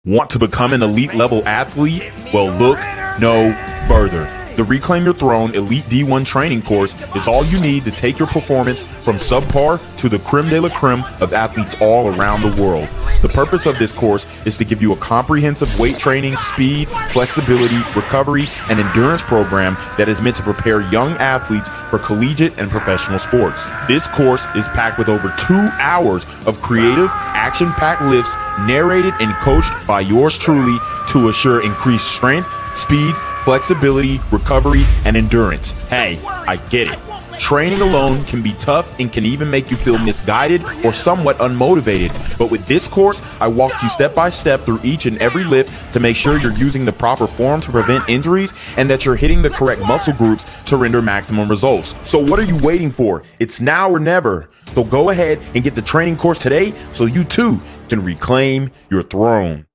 Want to become an elite level athlete? Well, look no further. The Reclaim Your Throne Elite D1 training course is all you need to take your performance from subpar to the creme de la creme of athletes all around the world. The purpose of this course is to give you a comprehensive weight training, speed, flexibility, recovery, and endurance program that is meant to prepare young athletes for collegiate and professional sports. This course is packed with over 2 hours of creative, action-packed lifts narrated and coached by yours truly to assure increased strength, speed, flexibility, recovery, and endurance. Hey, I get it. Training alone can be tough and can even make you feel misguided or somewhat unmotivated. But with this course, I walk you step by step through each and every lift to make sure you're using the proper form to prevent injuries and that you're hitting the correct muscle groups to render maximum results. So what are you waiting for? It's now or never. So go ahead and get the training course today so you too can reclaim your throne.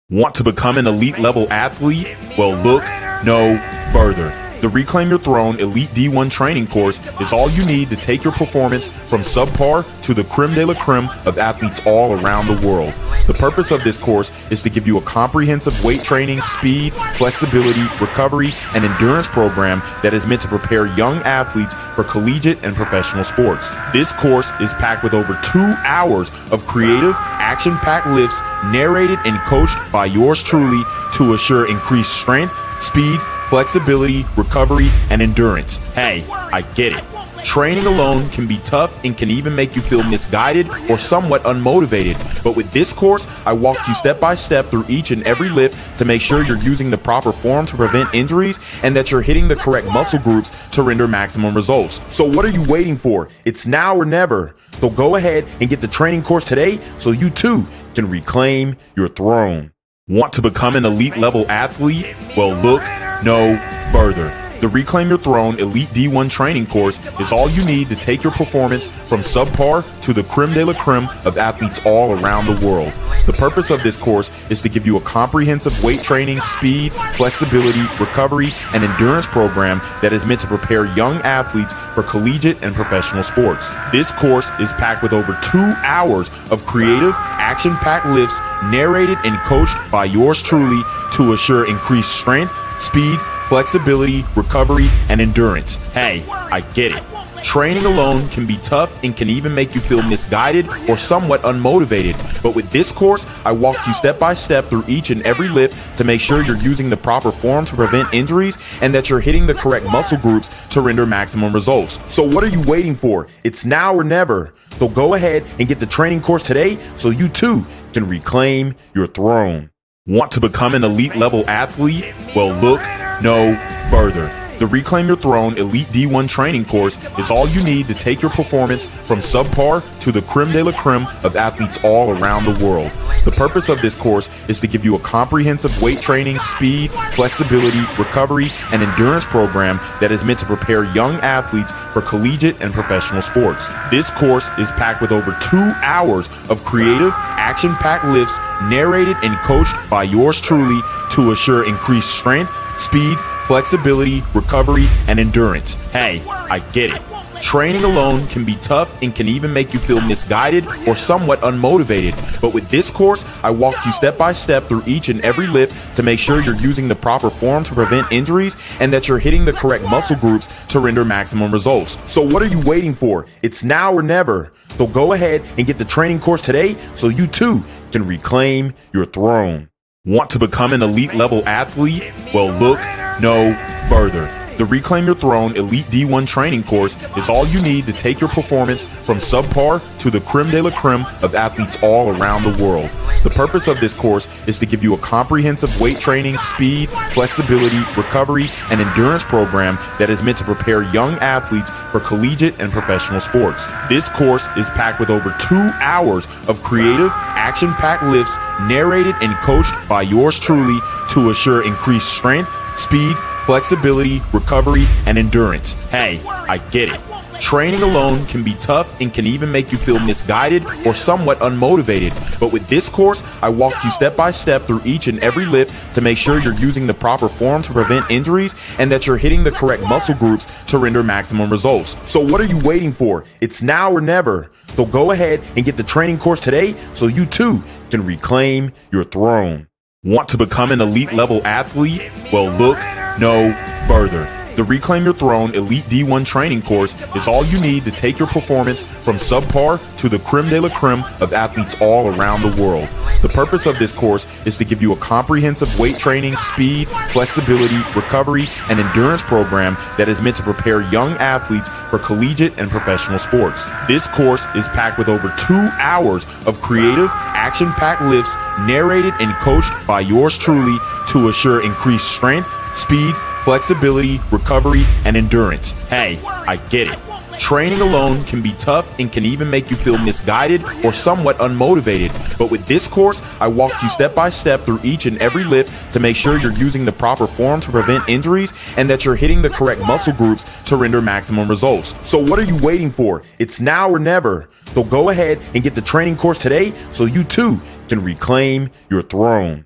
Want to become an elite level athlete? Well, look no further. The Reclaim Your Throne Elite D1 training course is all you need to take your performance from subpar to the creme de la creme of athletes all around the world. The purpose of this course is to give you a comprehensive weight training, speed, flexibility, recovery, and endurance program that is meant to prepare young athletes for collegiate and professional sports. This course is packed with over 2 hours of creative, action-packed lifts narrated and coached by yours truly to assure increased strength, speed, flexibility, recovery, and endurance. Hey, I get it. Training alone can be tough and can even make you feel misguided or somewhat unmotivated. But with this course, I walk you step by step through each and every lift to make sure you're using the proper form to prevent injuries and that you're hitting the correct muscle groups to render maximum results. So what are you waiting for? It's now or never. So go ahead and get the training course today so you too can reclaim your throne. Want to become an elite level athlete? Well, look no further. The Reclaim Your Throne Elite D1 training course is all you need to take your performance from subpar to the creme de la creme of athletes all around the world. The purpose of this course is to give you a comprehensive weight training, speed, flexibility, recovery, and endurance program that is meant to prepare young athletes for collegiate and professional sports. This course is packed with over 2 hours of creative, action-packed lifts narrated and coached by yours truly to assure increased strength, speed, flexibility, recovery, and endurance. Hey, I get it. Training alone can be tough and can even make you feel misguided or somewhat unmotivated. But with this course, I walk you step by step through each and every lift to make sure you're using the proper form to prevent injuries and that you're hitting the correct muscle groups to render maximum results. So what are you waiting for? It's now or never. So go ahead and get the training course today so you too can reclaim your throne. Want to become an elite level athlete? Well, look no further. The Reclaim Your Throne Elite D1 training course is all you need to take your performance from subpar to the creme de la creme of athletes all around the world. The purpose of this course is to give you a comprehensive weight training, speed, flexibility, recovery, and endurance program that is meant to prepare young athletes for collegiate and professional sports. This course is packed with over 2 hours of creative, action-packed lifts narrated and coached by yours truly to assure increased strength, speed, flexibility, recovery, and endurance. Hey, I get it. Training alone can be tough and can even make you feel misguided or somewhat unmotivated. But with this course, I walk you step by step through each and every lift to make sure you're using the proper form to prevent injuries and that you're hitting the correct muscle groups to render maximum results. So what are you waiting for? It's now or never. So go ahead and get the training course today so you too can reclaim your throne. Want to become an elite level athlete? Well, look no further. The Reclaim Your Throne Elite D1 training course is all you need to take your performance from subpar to the creme de la creme of athletes all around the world. The purpose of this course is to give you a comprehensive weight training, speed, flexibility, recovery, and endurance program that is meant to prepare young athletes for collegiate and professional sports. This course is packed with over 2 hours of creative, action-packed lifts narrated and coached by yours truly to assure increased strength, speed, flexibility, recovery, and endurance. Hey, I get it. Training alone can be tough and can even make you feel misguided or somewhat unmotivated. But with this course, I walk you step by step through each and every lift to make sure you're using the proper form to prevent injuries and that you're hitting the correct muscle groups to render maximum results. So what are you waiting for? It's now or never. So go ahead and get the training course today so you too can reclaim your throne. Want to become an elite level athlete? Well, look no further. The Reclaim Your Throne Elite D1 training course is all you need to take your performance from subpar to the creme de la creme of athletes all around the world. The purpose of this course is to give you a comprehensive weight training, speed, flexibility, recovery, and endurance program that is meant to prepare young athletes for collegiate and professional sports. This course is packed with over 2 hours of creative, action-packed lifts narrated and coached by yours truly to assure increased strength, speed, flexibility, recovery, and endurance. Hey, I get it. Training alone can be tough and can even make you feel misguided or somewhat unmotivated. But with this course, I walk you step by step through each and every lift to make sure you're using the proper form to prevent injuries and that you're hitting the correct muscle groups to render maximum results. So what are you waiting for? It's now or never. So go ahead and get the training course today so you too can reclaim your throne.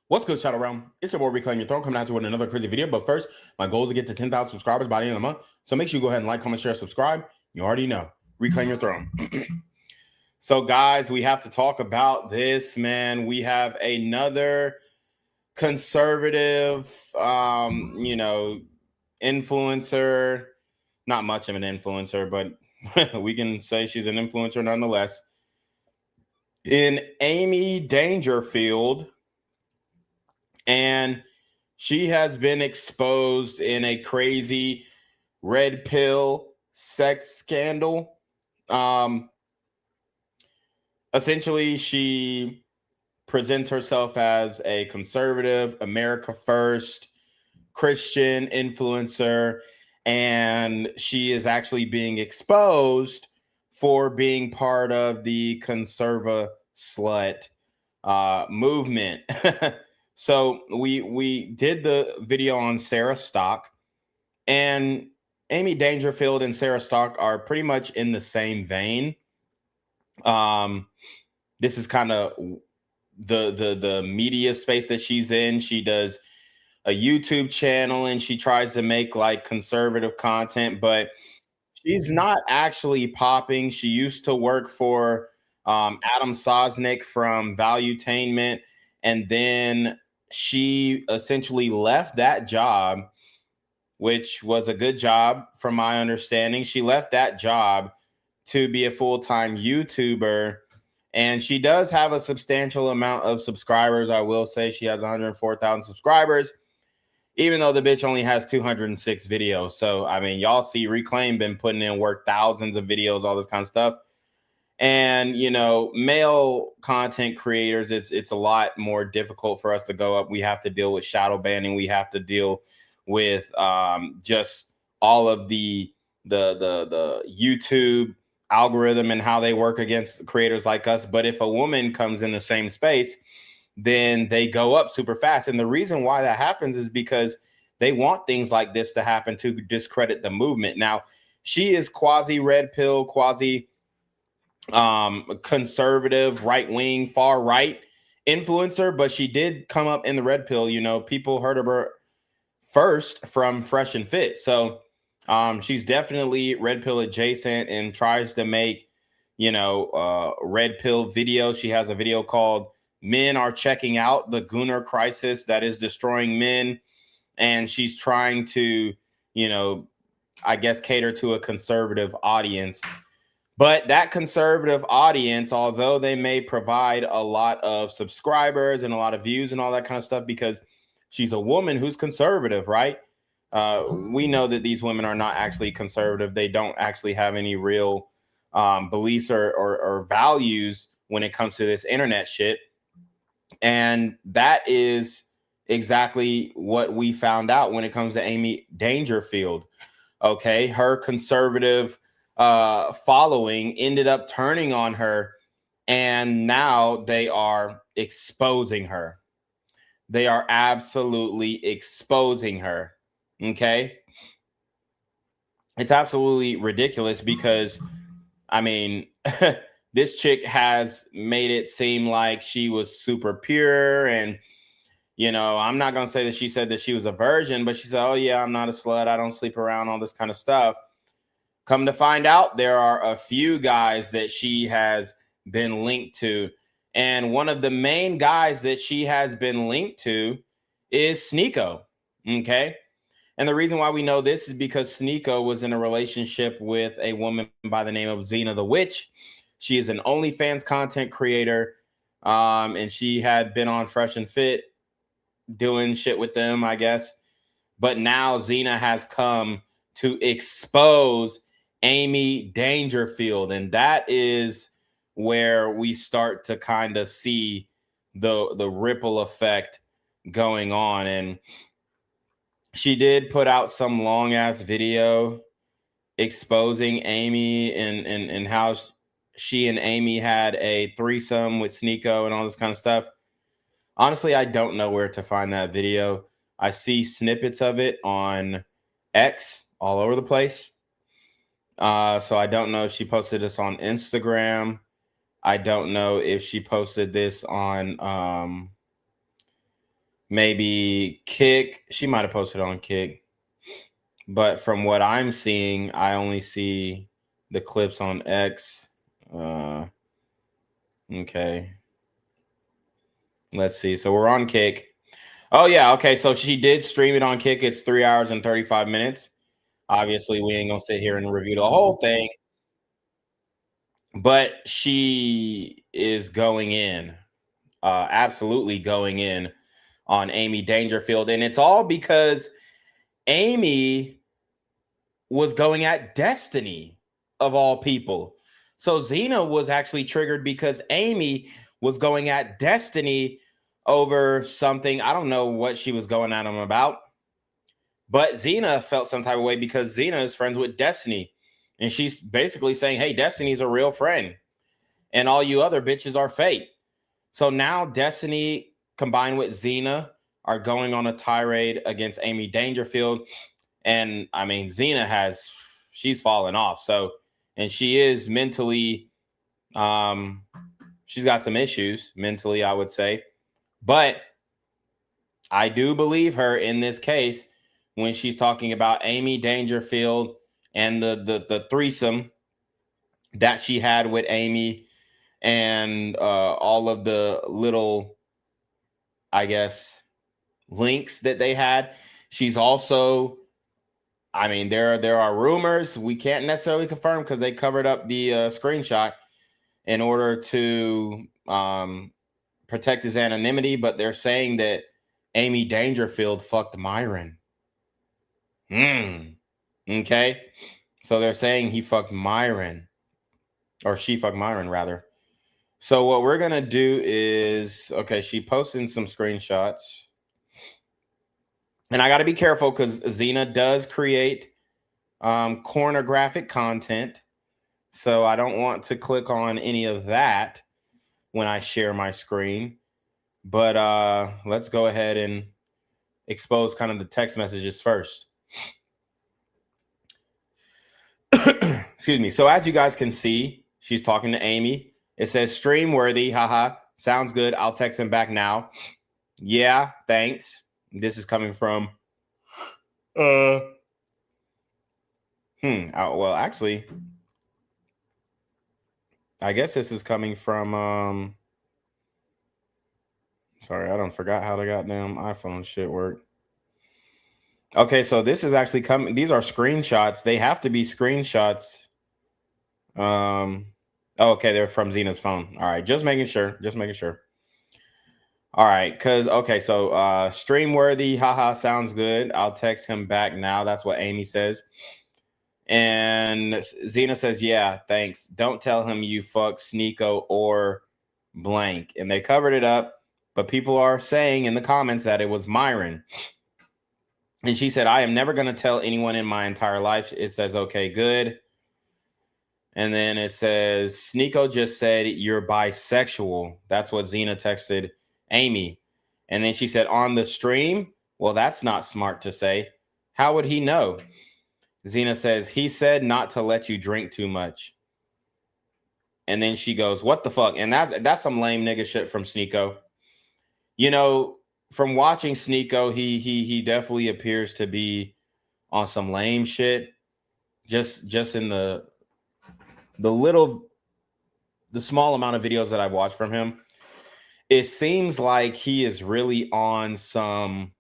What's good, Shadow Realm? It's your boy Reclaim Your Throne coming at you with another crazy video. But first, my goal is to get to 10,000 subscribers by the end of the month. So make sure you go ahead and like, comment, share, subscribe. You already know. Reclaim Your Throne. So, guys, we have to talk about this, man. We have another conservative, influencer. Not much of an influencer, but we can say she's an influencer nonetheless. In Amy Dangerfield. And she has been exposed in a crazy red pill sex scandal. Essentially, she presents herself as a conservative, America First, Christian influencer, and she is actually being exposed for being part of the conserva slut movement. So we did the video on Sarah Stock, and Amy Dangerfield and Sarah Stock are pretty much in the same vein. This is kind of the media space that she's in. She does a YouTube channel and she tries to make like conservative content, but she's not actually popping. She used to work for AutumnSaintsEnt from Valuetainment, and then she essentially left that job, which was a good job from my understanding. She left that job to be a full-time YouTuber, and she does have a substantial amount of subscribers. I will say she has 104,000 subscribers, even though the bitch only has 206 videos. So, I mean, y'all see Reclaim been putting in work, thousands of videos, all this kind of stuff. And, male content creators, it's a lot more difficult for us to go up. We have to deal with shadow banning. We have to deal with just all of the YouTube algorithm and how they work against creators like us. But if a woman comes in the same space, then they go up super fast. And the reason why that happens is because they want things like this to happen to discredit the movement. Now, she is quasi red pill, quasi conservative, right-wing, far-right influencer, but she did come up in the red pill. People heard of her first from Fresh and Fit. So she's definitely red pill adjacent and tries to make, red pill videos. She has a video called Men Are Checking Out, the Gooner Crisis that is destroying men. And she's trying to, I guess, cater to a conservative audience. But that conservative audience, although they may provide a lot of subscribers and a lot of views and all that kind of stuff, because she's a woman who's conservative, right? We know that these women are not actually conservative. They don't actually have any real beliefs or values when it comes to this internet shit. And that is exactly what we found out when it comes to Amy Dangerfield. Okay, her conservative following ended up turning on her, and now they are exposing her. They are absolutely exposing her. Okay. It's absolutely ridiculous because, I mean, this chick has made it seem like she was super pure. And, I'm not going to say that she said that she was a virgin, but she said, oh, yeah, I'm not a slut. I don't sleep around, all this kind of stuff. Come to find out, there are a few guys that she has been linked to. And one of the main guys that she has been linked to is Sneako. Okay. And the reason why we know this is because Sneako was in a relationship with a woman by the name of Xena the Witch. She is an OnlyFans content creator. And she had been on Fresh and Fit doing shit with them, I guess. But now Xena has come to expose Amy Dangerfield. And that is where we start to kind of see the ripple effect going on. And she did put out some long ass video exposing Amy and how she and Amy had a threesome with Sneako and all this kind of stuff. Honestly, I don't know where to find that video. I see snippets of it on X all over the place. So I don't know if she posted this on Instagram. I don't know if she posted this on maybe Kick. She might have posted on Kick. But from what I'm seeing, I only see the clips on X. Okay. Let's see. So we're on Kick. Oh, yeah. Okay. So she did stream it on Kick. It's 3 hours and 35 minutes. Obviously, we ain't going to sit here and review the whole thing. But she is going in, absolutely going in on Amy Dangerfield. And it's all because Amy was going at Destiny, of all people. So Xena was actually triggered because Amy was going at Destiny over something. I don't know what she was going at him about. But Xena felt some type of way because Xena is friends with Destiny. And she's basically saying, hey, Destiny's a real friend. And all you other bitches are fake. So now Destiny combined with Xena are going on a tirade against Amy Dangerfield. And I mean, she's fallen off. So, and she is mentally, she's got some issues mentally, I would say. But I do believe her in this case when she's talking about Amy Dangerfield and the threesome that she had with Amy and all of the little, I guess, links that they had. She's also, I mean, there are rumors. We can't necessarily confirm because they covered up the screenshot in order to protect his anonymity. But they're saying that Amy Dangerfield fucked Myron. Okay. So they're saying he fucked Myron, or she fucked Myron, rather. So what we're going to do is, okay, she posted some screenshots. And I got to be careful because Xena does create pornographic content. So I don't want to click on any of that when I share my screen. But let's go ahead and expose kind of the text messages first. Excuse me. So as you guys can see, she's talking to Amy. It says stream worthy. Haha. Sounds good. I'll text him back now. Yeah, thanks. This is coming from well, actually, I guess this is coming from sorry, I don't forgot how the goddamn iPhone shit work. Okay, so this is actually coming. These are screenshots. They have to be screenshots. Okay, they're from Xena's phone. All right, just making sure. Just making sure. All right, because okay, so stream worthy, haha, sounds good. I'll text him back now. That's what Amy says. And Xena says, yeah, thanks. Don't tell him you fuck Sneako or blank. And they covered it up, but people are saying in the comments that it was Myron. And she said, I am never going to tell anyone in my entire life. It says, okay, good. And then it says, Sneako just said you're bisexual. That's what Xena texted Amy. And then she said, on the stream, well, that's not smart to say. How would he know? Xena says, he said not to let you drink too much. And then she goes, what the fuck? And that's some lame nigga shit from Sneako. You know, from watching Sneako, he definitely appears to be on some lame shit. Just in the small amount of videos that I've watched from him, it seems like he is really on some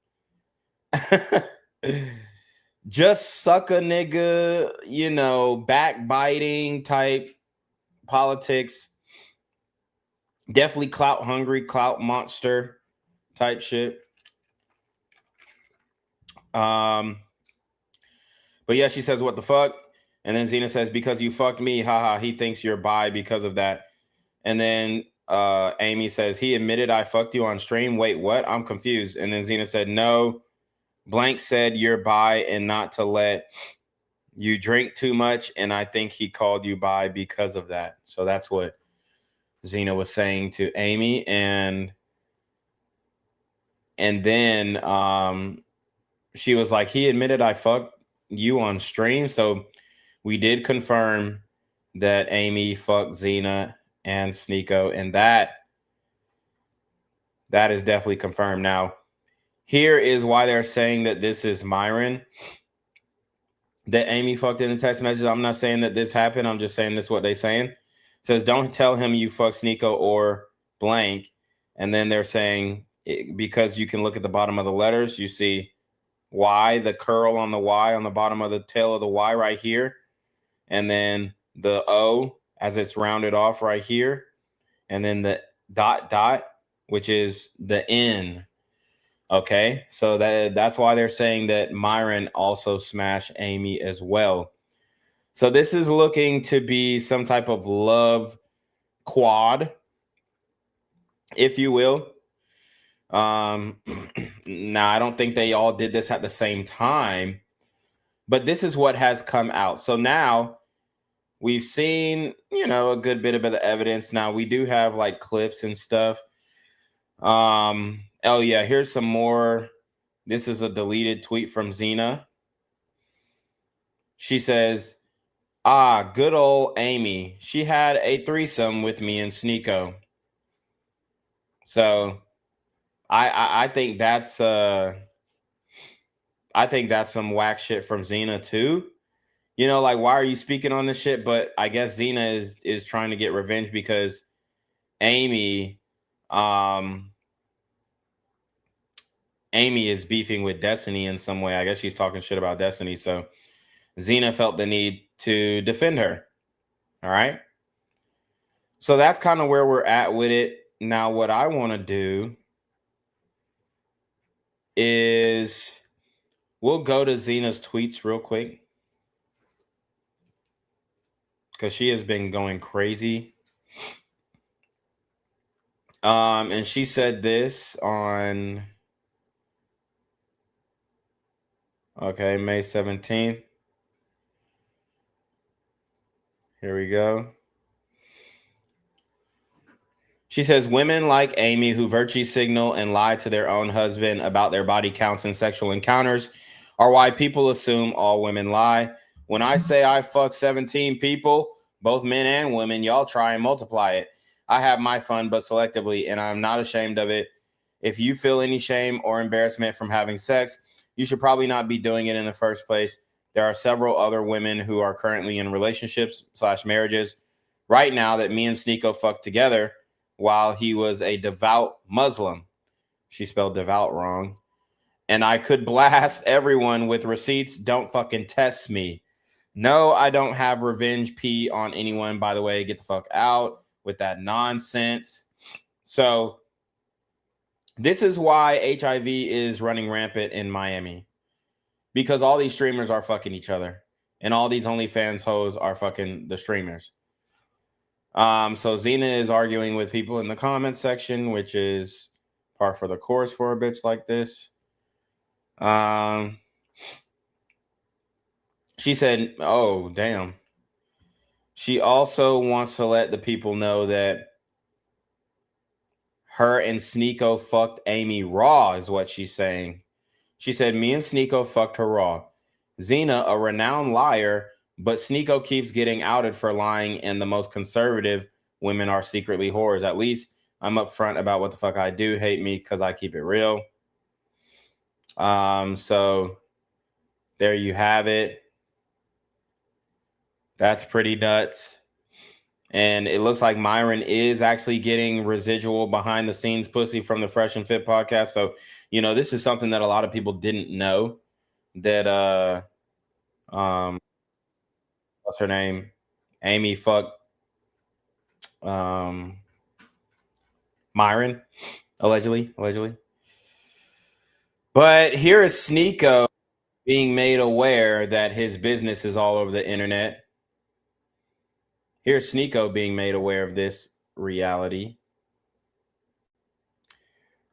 just suck a nigga, you know, backbiting type politics. Definitely clout hungry, clout monster type shit. But yeah, she says, what the fuck? And then Xena says, because you fucked me, haha, he thinks you're bi because of that. And then Amy says, he admitted I fucked you on stream. Wait, what? I'm confused. And then Xena said, no, blank said you're bi and not to let you drink too much. And I think he called you bi because of that. So that's what Xena was saying to Amy. And then she was like, he admitted I fucked you on stream. So we did confirm that Amy fucked Xena and Sneako, and that is definitely confirmed. Now, here is why they're saying that this is Myron, that Amy fucked in the text message. I'm not saying that this happened. I'm just saying this is what they're saying. It says, don't tell him you fucked Sneako or blank. And then they're saying, because you can look at the bottom of the letters, you see Y, the curl on the Y on the bottom of the tail of the Y right here. And then the O as it's rounded off right here. And then the dot, which is the N. Okay, so that's why they're saying that Myron also smashed Amy as well. So this is looking to be some type of love quad, if you will. Now, I don't think they all did this at the same time, but this is what has come out. So now we've seen, you know, a good bit of the evidence. Now we do have like clips and stuff. Oh yeah, here's some more. This is a deleted tweet from Xena. She says, good old Amy. She had a threesome with me and Sneako. So I think that's some whack shit from Xena too. You know, like, why are you speaking on this shit? But I guess Xena is trying to get revenge because Amy is beefing with Destiny in some way. I guess she's talking shit about Destiny. So Xena felt the need to defend her. All right. So that's kind of where we're at with it. Now, what I want to do is we'll go to Xena's tweets real quick, because she has been going crazy. And she said this on, okay, May 17th. Here we go. She says, women like Amy who virtue signal and lie to their own husband about their body counts and sexual encounters are why people assume all women lie. When I say I fuck 17 people, both men and women, y'all try and multiply it. I have my fun, but selectively, and I'm not ashamed of it. If you feel any shame or embarrassment from having sex, you should probably not be doing it in the first place. There are several other women who are currently in relationships / marriages right now that me and Sneako fucked together while he was a devout Muslim. She spelled devout wrong. And I could blast everyone with receipts. Don't fucking test me. No, I don't have revenge P on anyone, by the way. Get the fuck out with that nonsense. So this is why HIV is running rampant in Miami, because all these streamers are fucking each other, and all these OnlyFans hoes are fucking the streamers. So Xena is arguing with people in the comment section, which is par for the course for a bitch like this. She said, oh, damn. She also wants to let the people know that her and Sneako fucked Amy raw, is what she's saying. She said, me and Sneako fucked her raw. Xena, a renowned liar, but Sneako keeps getting outed for lying, and the most conservative women are secretly whores. At least I'm upfront about what the fuck I do. Hate me because I keep it real. So there you have it. That's pretty nuts. And it looks like Myron is actually getting residual behind the scenes pussy from the Fresh and Fit podcast. So, you know, this is something that a lot of people didn't know, that what's her name? Amy fucked Myron, allegedly. But here is Sneako being made aware that his business is all over the internet. Here's Sneako being made aware of this reality.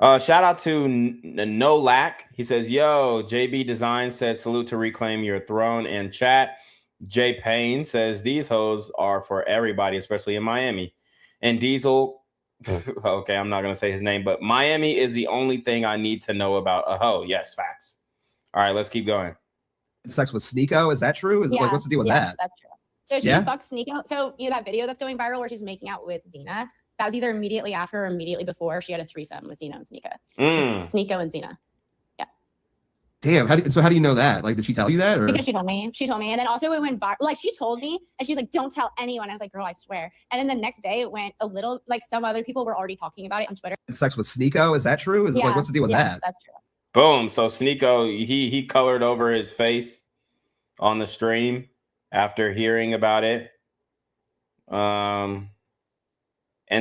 Shout out to No Lack. He says, yo, JB Design says, salute to Reclaim Your Throne and chat. Jay Payne says, these hoes are for everybody, especially in Miami. And Diesel, okay, I'm not going to say his name, but Miami is the only thing I need to know about a hoe. Yes, facts. All right, let's keep going. Sex with Sneako, is that true? Like, what's the deal with that? That's true. So she fucked Sneako. So you know that video that's going viral where she's making out with Xena? That was either immediately after or immediately before she had a threesome with Xena and Sneako. Sneako and Xena. Yeah. Damn. How do you know that? Like, did she tell you that? Or? Because she told me. And then also it went viral. Like, she told me, and she's like, don't tell anyone. I was like, girl, I swear. And then the next day it went a little, like, some other people were already talking about it on Twitter. Sex with Sneako, is that true? Like, what's the deal with that? That's true. Boom. So Sneako, he colored over his face on the stream after hearing about it. And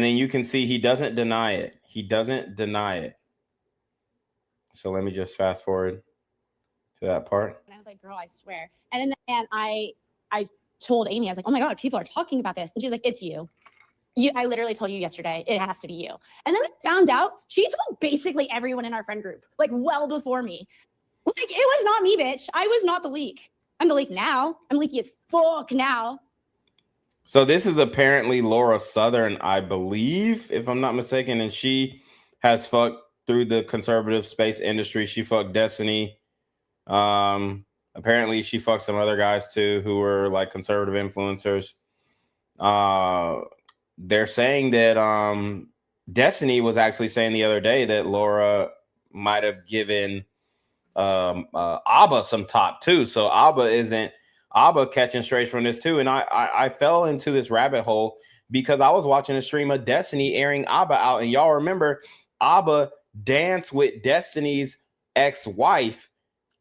then you can see he doesn't deny it. So let me just fast forward to that part. And I was like, girl, I swear. And I told Amy, I was like, oh my God, people are talking about this. And she's like, it's you. I literally told you yesterday, it has to be you. And then I found out she told basically everyone in our friend group, like well before me. Like, it was not me, bitch. I was not the leak. I'm the leak now. I'm leaky as fuck now. So this is apparently Laura Southern, I believe, if I'm not mistaken. And she has fucked through the conservative space industry. She fucked Destiny. Apparently she fucked some other guys too who were like conservative influencers. They're saying that Destiny was actually saying the other day that Laura might have given Abba some top too. So Abba catching strays from this too. And I fell into this rabbit hole because I was watching a stream of Destiny airing Abba out. And y'all remember Abba danced with Destiny's ex-wife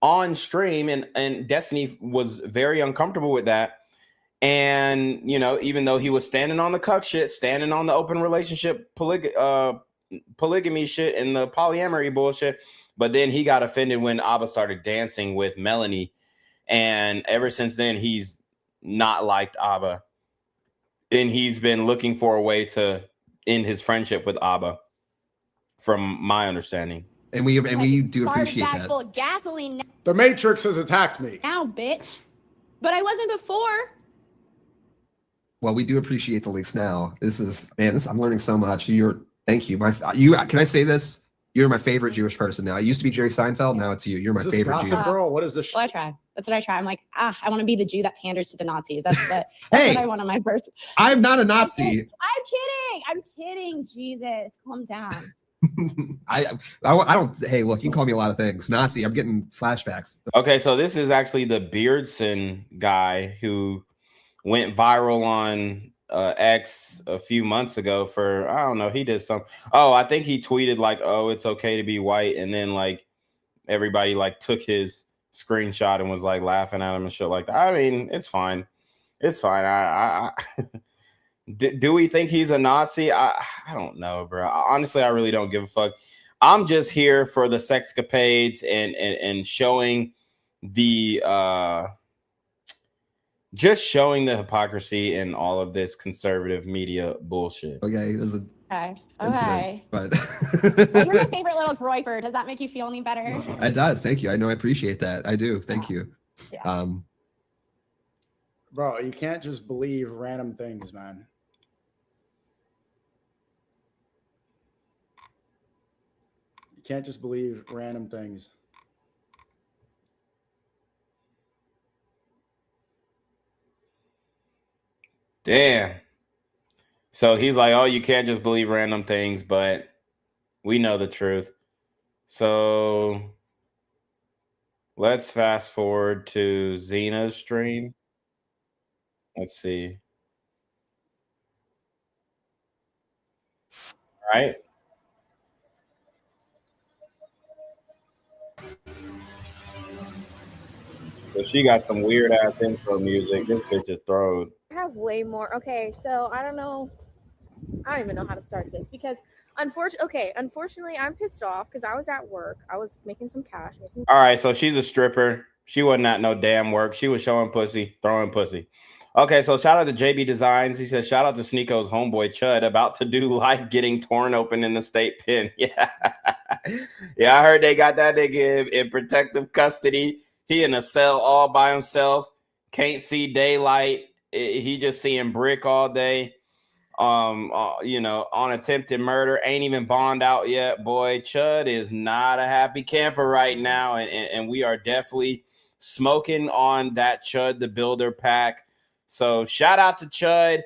on stream. And Destiny was very uncomfortable with that. And, you know, even though he was standing on the cuck shit, standing on the open relationship polygamy shit and the polyamory bullshit. But then he got offended when Abba started dancing with Melanie. And ever since then, he's not liked Abba. And he's been looking for a way to end his friendship with Abba, from my understanding. And we do appreciate that. Full of gasoline The Matrix has attacked me. now, bitch. But I wasn't before. Well, we do appreciate the leaks now. I'm learning so much. Thank you. Can I say this? You're my favorite Jewish person now. I used to be Jerry Seinfeld. Now it's you. You're my favorite Jew. Girl, what is this? Well, I try. That's what I try. I'm like, I want to be the Jew that panders to the Nazis. That's what I want on my birth. I'm not a Nazi. I'm kidding. Jesus, calm down. I don't. Hey, look, you can call me a lot of things. Nazi. I'm getting flashbacks. Okay, so this is actually the Beardson guy who went viral on X a few months ago for, I don't know, he did some. Oh, I think he tweeted like, oh, it's okay to be white. And then like everybody like took his screenshot and was like laughing at him and shit like that. I mean, it's fine. Do we think he's a Nazi? I don't know, bro. Honestly, I really don't give a fuck. I'm just here for the sexcapades and showing the just showing the hypocrisy in all of this conservative media bullshit. Okay, there's a okay. But Well, you're my favorite little groiper. Does that make you feel any better? It does. Thank you. I know. I appreciate that. I do. Thank you. Yeah. Bro, you can't just believe random things, man. You can't just believe random things. Damn. So he's like, oh, you can't just believe random things, but we know the truth. So let's fast forward to Xena's stream. Let's see. All right. So she got some weird ass intro music. This bitch is throwed. I have way more. Okay, so I don't know. I don't even know how to start this because unfortunately, I'm pissed off because I was at work. I was making some cash. All right, so she's a stripper. She wasn't at no damn work. She was showing pussy, throwing pussy. Okay, so shout out to JB Designs. He says, shout out to Sneako's homeboy Chud about to do life getting torn open in the state pen. Yeah. Yeah, I heard they got that nigga in protective custody. He in a cell all by himself. Can't see daylight. He just seeing brick all day. On attempted murder, ain't even bond out yet. Boy, Chud is not a happy camper right now, and we are definitely smoking on that Chud the Builder pack. So shout out to Chud.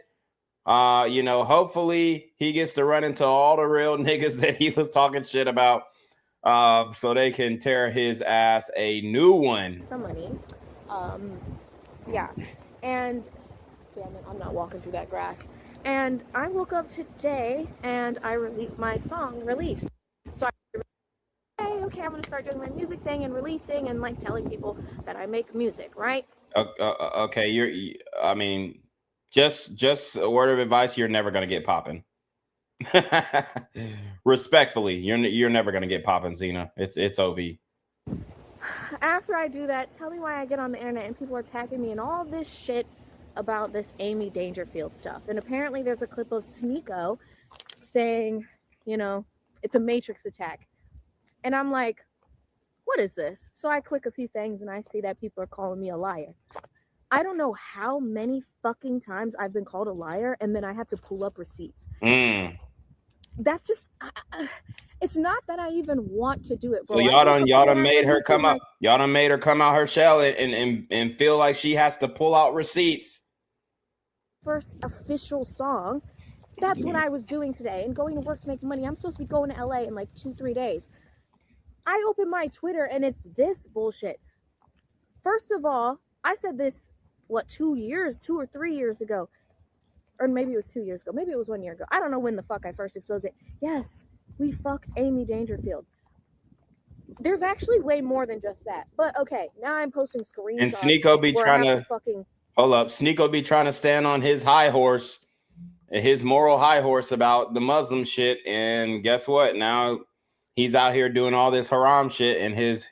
Hopefully he gets to run into all the real niggas that he was talking shit about, so they can tear his ass a new one. Some money, yeah, and damn it, I'm not walking through that grass. And I woke up today and I released my song released. So okay, I'm gonna start doing my music thing and releasing and like telling people that I make music, right? Okay, just a word of advice: you're never gonna get popping. Respectfully, you're never gonna get popping, Xena. It's OV. After I do that, tell me why I get on the internet and people are tagging me and all this shit about this Amy Dangerfield stuff. And apparently there's a clip of Sneako saying, it's a Matrix attack. And I'm like, what is this? So I click a few things and I see that people are calling me a liar. I don't know how many fucking times I've been called a liar and then I have to pull up receipts. That's just, it's not that I even want to do it, bro. So y'all done made her come up. Y'all done made her come out her shell and feel like she has to pull out receipts. First official song. That's what I was doing today and going to work to make money. I'm supposed to be going to LA in like 2-3 days. I open my Twitter and it's this bullshit. First of all, I said this, 2 or 3 years ago. Or maybe it was 2 years ago. Maybe it was 1 year ago. I don't know when the fuck I first exposed it. Yes, we fucked Amy Dangerfield. There's actually way more than just that. But okay, now I'm posting screenshots. And Sneako be trying to hold up. Sneako be trying to stand on his high horse, his moral high horse about the Muslim shit. And guess what? Now he's out here doing all this haram shit, and his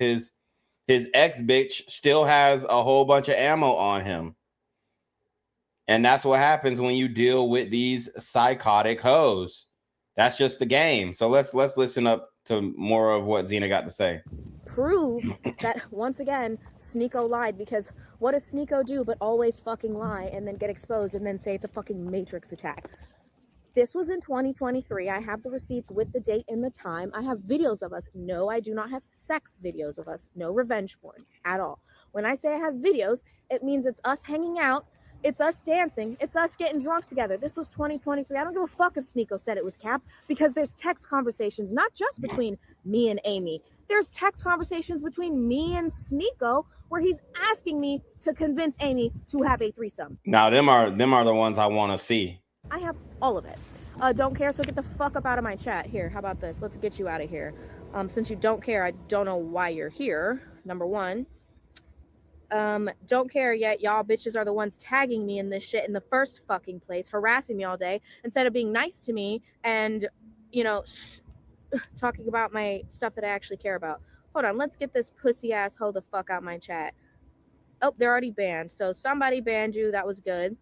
ex bitch still has a whole bunch of ammo on him. And that's what happens when you deal with these psychotic hoes. That's just the game. So let's listen up to more of what Xena got to say. Prove that once again Sneako lied, because what does Sneako do but always fucking lie and then get exposed and then say it's a fucking Matrix attack? This was in 2023. I have the receipts with the date and the time. I have videos of us. No, I do not have sex videos of us. No revenge porn at all. When I say I have videos, it means it's us hanging out. It's us dancing. It's us getting drunk together. This was 2023. I don't give a fuck if Sneako said it was cap, because there's text conversations, not just between me and Amy. There's text conversations between me and Sneako where he's asking me to convince Amy to have a threesome. Now, them are the ones I want to see. I have all of it. Don't care, so get the fuck up out of my chat. Here, how about this? Let's get you out of here. Since you don't care, I don't know why you're here, number one. Don't care yet. Y'all bitches are the ones tagging me in this shit in the first fucking place, harassing me all day instead of being nice to me and, talking about my stuff that I actually care about. Hold on, let's get this pussy ass hoe the fuck out my chat. Oh, they're already banned. So somebody banned you. That was good.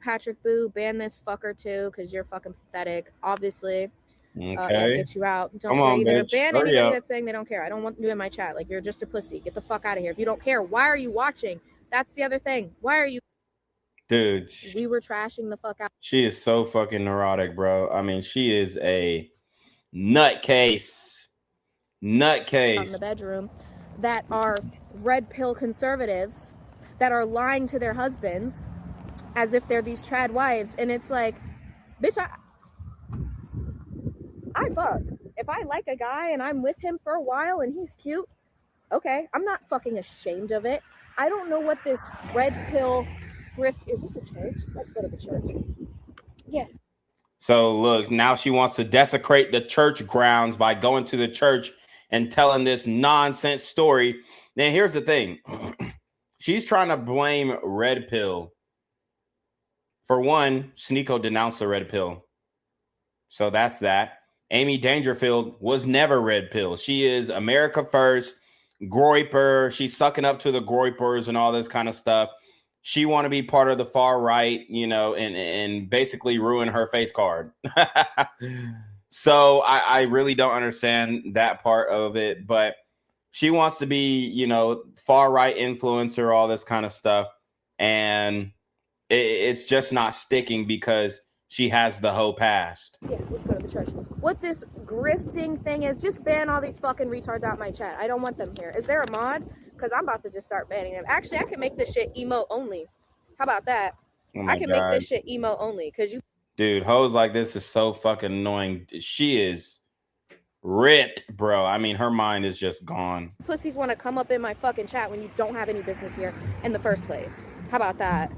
Patrick Boo, ban this fucker too, because you're fucking pathetic, obviously. Okay. Get you out. Don't Come care on, either. bitch. Ban Hurry anybody up. that's saying they don't care. I don't want you in my chat. Like, you're just a pussy. Get the fuck out of here. If you don't care, why are you watching? That's the other thing. Why are you? Dude, We were trashing the fuck out. she is so fucking neurotic, bro. I mean, she is a nutcase. In the bedroom that are red pill conservatives that are lying to their husbands as if they're these trad wives. And it's like, bitch, I fuck. If I like a guy and I'm with him for a while and he's cute, okay, I'm not fucking ashamed of it. I don't know what this red pill grift is. This a church? Let's go to the church. Yes. So look, now she wants to desecrate the church grounds by going to the church and telling this nonsense story. Now, here's the thing. She's trying to blame red pill. For one, Sneako denounced the red pill. So that's that. Amy Dangerfield was never red pill. She is America first, groiper. She's sucking up to the groipers and all this kind of stuff. She want to be part of the far right, you know, and basically ruin her face card. So I really don't understand that part of it, but she wants to be, you know, far right influencer, all this kind of stuff. And it's just not sticking because she has the whole past. Yes, let's go to the church. What this grifting thing is, just ban all these fucking retards out my chat. I don't want them here. Is there a mod? Because I'm about to just start banning them. Actually, I can make this shit emo only. How about that? Oh I can make this shit emo only because you. Dude, hoes like this is so fucking annoying. She is ripped, bro. I mean, her mind is just gone. Pussies want to come up in my fucking chat when you don't have any business here in the first place. How about that?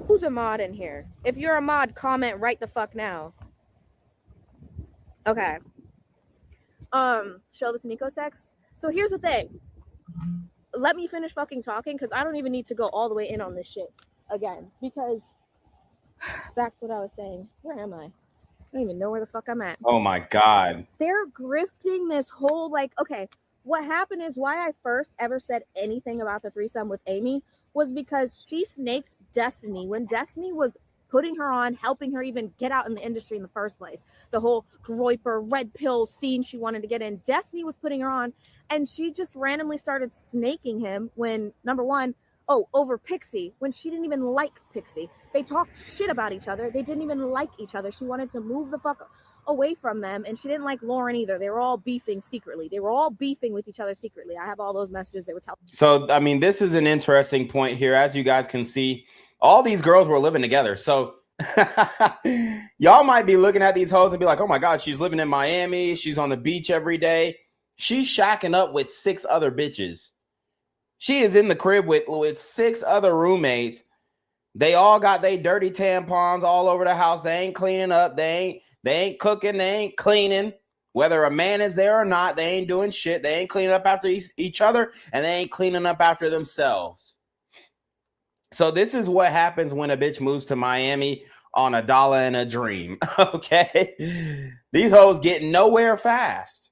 Who's a mod in here? If you're a mod, comment right the fuck now. Okay. Show the Sneako text. So here's the thing. Let me finish fucking talking because I don't even need to go all the way in on this shit again. Because back to what I was saying. Where am I? I don't even know where the fuck I'm at. Oh my God. They're grifting this whole, like, okay, what happened is why I first ever said anything about the threesome with Amy was because she snaked Destiny when Destiny was putting her on, helping her even get out in the industry in the first place. The whole groiper red pill scene she wanted to get in, Destiny was putting her on, and she just randomly started snaking him when, number one, over Pixie, when she didn't even like Pixie. They talked shit about each other. They didn't even like each other. She wanted to move the fuck away from them, and she didn't like Lauren either. They were all beefing secretly. They were all beefing with each other secretly. I have all those messages they were telling. So, I mean, this is an interesting point here. As you guys can see, all these girls were living together. So y'all might be looking at these hoes and be like, oh my God, she's living in Miami. She's on the beach every day. She's shacking up with 6 other bitches. She is in the crib with 6 other roommates. They all got their dirty tampons all over the house. They ain't cleaning up. They ain't cooking. They ain't cleaning. Whether a man is there or not, they ain't doing shit. They ain't cleaning up after each other, and they ain't cleaning up after themselves. So this is what happens when a bitch moves to Miami on $1 and a dream, okay? These hoes get nowhere fast.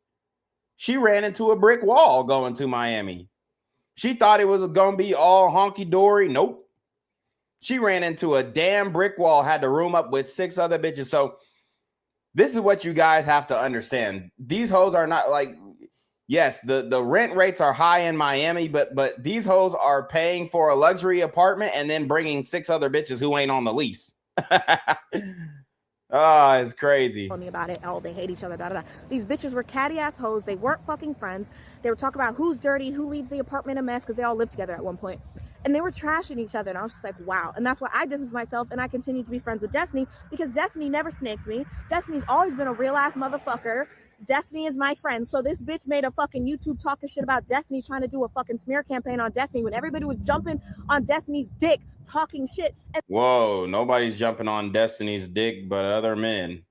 She ran into a brick wall going to Miami. She thought it was going to be all honky-dory. Nope. She ran into a damn brick wall, had to room up with 6 other bitches. So this is what you guys have to understand. These hoes are not like, yes, the rent rates are high in Miami, but these hoes are paying for a luxury apartment and then bringing 6 other bitches who ain't on the lease. Oh, it's crazy. Tell me about it. Oh, they hate each other. Da, da, da. These bitches were catty ass hoes. They weren't fucking friends. They were talking about who's dirty, who leaves the apartment a mess, because they all lived together at one point. And they were trashing each other. And I was just like, wow. And that's why I distance myself and I continue to be friends with Destiny, because Destiny never snakes me. Destiny's always been a real ass motherfucker. Destiny is my friend. So this bitch made a fucking YouTube talking shit about Destiny, trying to do a fucking smear campaign on Destiny when everybody was jumping on Destiny's dick, talking shit. And whoa, nobody's jumping on Destiny's dick but other men.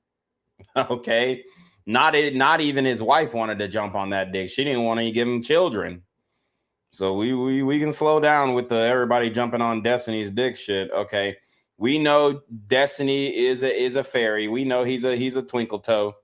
Okay. Not even his wife wanted to jump on that dick. She didn't want to give him children. So we can slow down with the everybody jumping on Destiny's dick shit. Okay. We know Destiny is a fairy. We know he's a twinkle toe.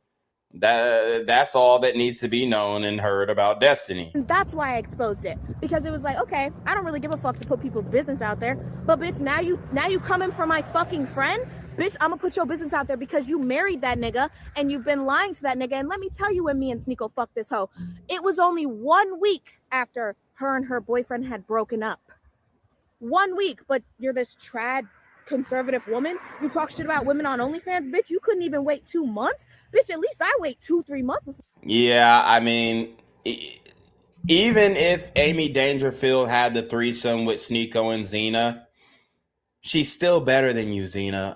That's all that needs to be known and heard about Destiny. That's why I exposed it, because it was like, okay, I don't really give a fuck to put people's business out there, but bitch, now you coming for my fucking friend, bitch. I'm gonna put your business out there because you married that nigga and you've been lying to that nigga. And let me tell you, when me and Sneako fucked this hoe, it was only 1 week after her and her boyfriend had broken up. 1 week, but you're this trad conservative woman. You talk shit about women on OnlyFans, bitch. You couldn't even wait 2 months, bitch. At least I wait 2-3 months. Yeah, I mean, even if Amy Dangerfield had the threesome with Sneako and Xena, she's still better than you, Xena.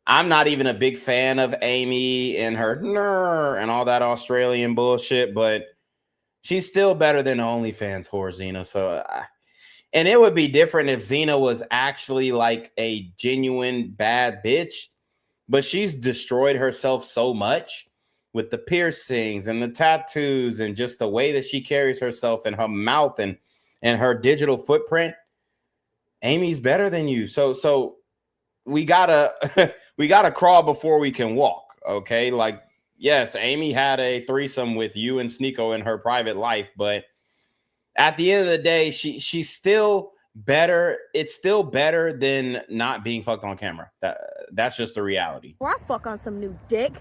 I'm not even a big fan of Amy and her and all that Australian bullshit, but she's still better than OnlyFans whore, Xena. So, and it would be different if Xena was actually like a genuine bad bitch, but she's destroyed herself so much with the piercings and the tattoos and just the way that she carries herself and her mouth and her digital footprint. Amy's better than you. So we gotta we gotta crawl before we can walk. Okay. Like, yes, Amy had a threesome with you and Sneako in her private life, but at the end of the day, she's still better. It's still better than not being fucked on camera. That's just the reality. Or I fuck on some new dick.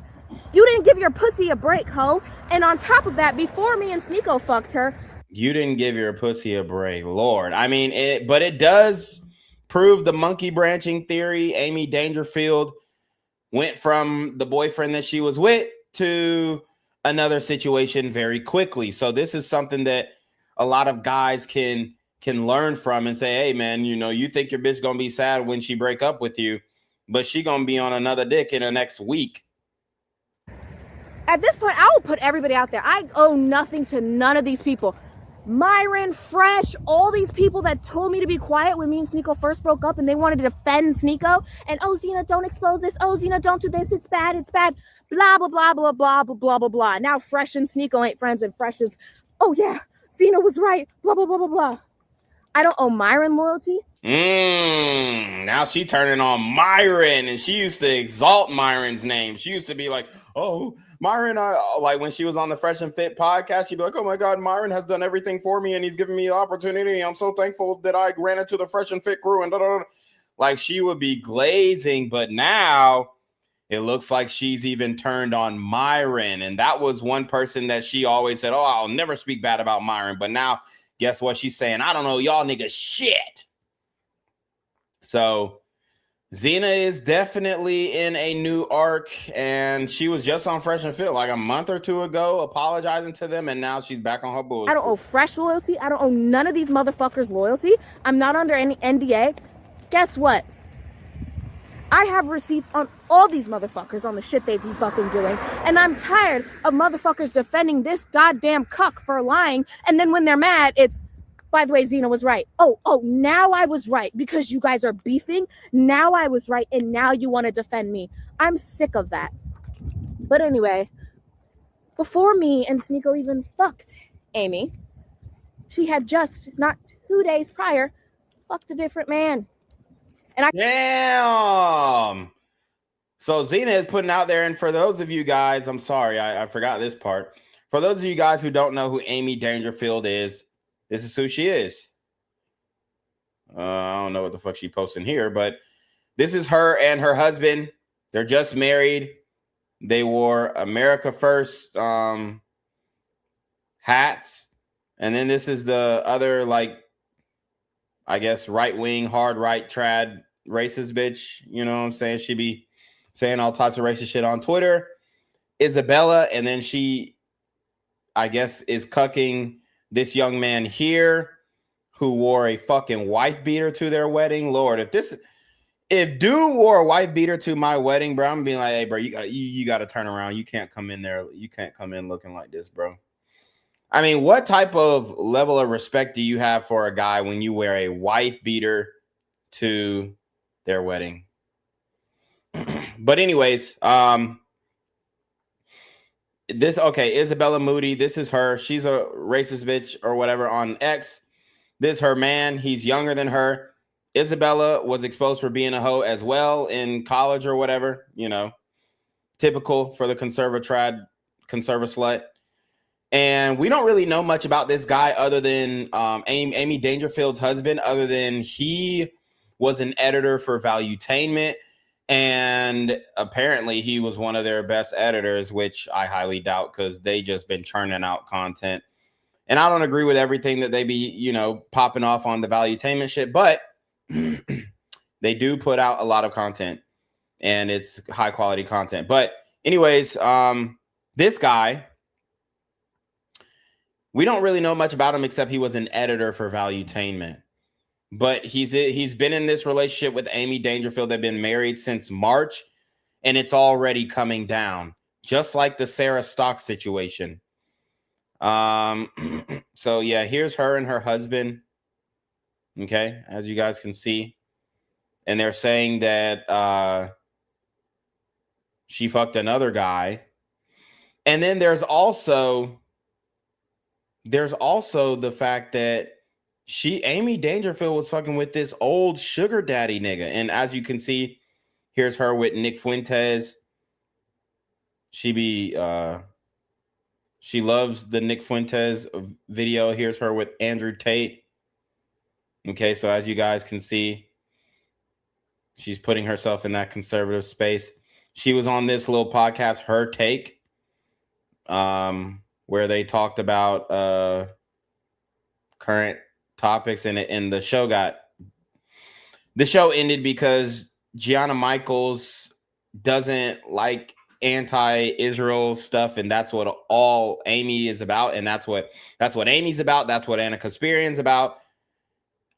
You didn't give your pussy a break, ho. And on top of that, before me and Sneako fucked her, you didn't give your pussy a break, Lord. I mean, but it does prove the monkey branching theory. Amy Dangerfield went from the boyfriend that she was with to another situation very quickly. So this is something that a lot of guys can learn from and say, hey, man, you know, you think your bitch gonna be sad when she break up with you, but she gonna be on another dick in the next week. At this point, I will put everybody out there. I owe nothing to none of these people. Myron, Fresh, all these people that told me to be quiet when me and Sneako first broke up and they wanted to defend Sneako. And, oh, Xena, don't expose this. Oh, Xena, don't do this. It's bad. It's bad. Blah, blah, blah, blah, blah, blah, blah, blah, blah. Now Fresh and Sneako ain't friends and Fresh is, oh, yeah, Xena was right. Blah, blah, blah, blah, blah. I don't owe Myron loyalty. Now she turning on Myron, and she used to exalt Myron's name. She used to be like, oh, Myron, like when she was on the Fresh and Fit podcast, she'd be like, oh my God, Myron has done everything for me and he's given me the opportunity. I'm so thankful that I ran into the Fresh and Fit crew and like she would be glazing, but now it looks like she's even turned on Myron. And that was one person that she always said, oh, I'll never speak bad about Myron. But now guess what she's saying? I don't know, y'all niggas shit. So Xena is definitely in a new arc, and she was just on Fresh and Fit like a month or two ago, apologizing to them, and now she's back on her bullshit. I don't owe Fresh loyalty. I don't owe none of these motherfuckers loyalty. I'm not under any NDA. Guess what? I have receipts on all these motherfuckers on the shit they be fucking doing, and I'm tired of motherfuckers defending this goddamn cuck for lying, and then when they're mad, it's, by the way, Xena was right. Oh, now I was right because you guys are beefing. Now I was right, and now you want to defend me. I'm sick of that. But anyway, before me and Sneako even fucked Amy, she had just, not 2 days prior, fucked a different man. And Damn! So Xena is putting out there, and for those of you guys, I'm sorry, I forgot this part. For those of you guys who don't know who Amy Dangerfield is, this is who she is. I don't know what the fuck she posting here, but this is her and her husband. They're just married. They wore America First hats. And then this is the other, like, I guess, right-wing, hard right trad racist bitch. You know what I'm saying? She be saying all types of racist shit on Twitter. Isabella. And then she, I guess, is cucking this young man here who wore a fucking wife beater to their wedding. Lord, if dude wore a wife beater to my wedding, bro, I'm being like, hey, bro, you gotta turn around. You can't come in there. You can't come in looking like this, bro. I mean, what type of level of respect do you have for a guy when you wear a wife beater to their wedding? But anyways, Isabella Moody, this is her. She's a racist bitch or whatever on X. This is her man. He's younger than her. Isabella was exposed for being a hoe as well in college or whatever, you know, typical for the conservative slut. And we don't really know much about this guy other than Amy Dangerfield's husband, other than he was an editor for Valuetainment. And apparently he was one of their best editors, which I highly doubt because they just been churning out content. And I don't agree with everything that they be, you know, popping off on the Valuetainment shit, but they do put out a lot of content and it's high quality content. But anyways, this guy, we don't really know much about him except he was an editor for Valuetainment. but he's been in this relationship with Amy Dangerfield. They've been married since March, and it's already coming down, just like the Sarah Stock situation. So yeah, here's her and her husband. Okay, as you guys can see, and they're saying that she fucked another guy, and then there's also the fact that Amy Dangerfield was fucking with this old sugar daddy nigga, and as you can see, here's her with Nick Fuentes. She loves the Nick Fuentes video. Here's her with Andrew Tate. Okay, so as you guys can see, she's putting herself in that conservative space. She was on this little podcast, Her Take, where they talked about current topics, and the show ended because Gianna Michaels doesn't like anti-Israel stuff, and that's what all Amy is about, and that's what Amy's about. That's what Anna Kasparian's about.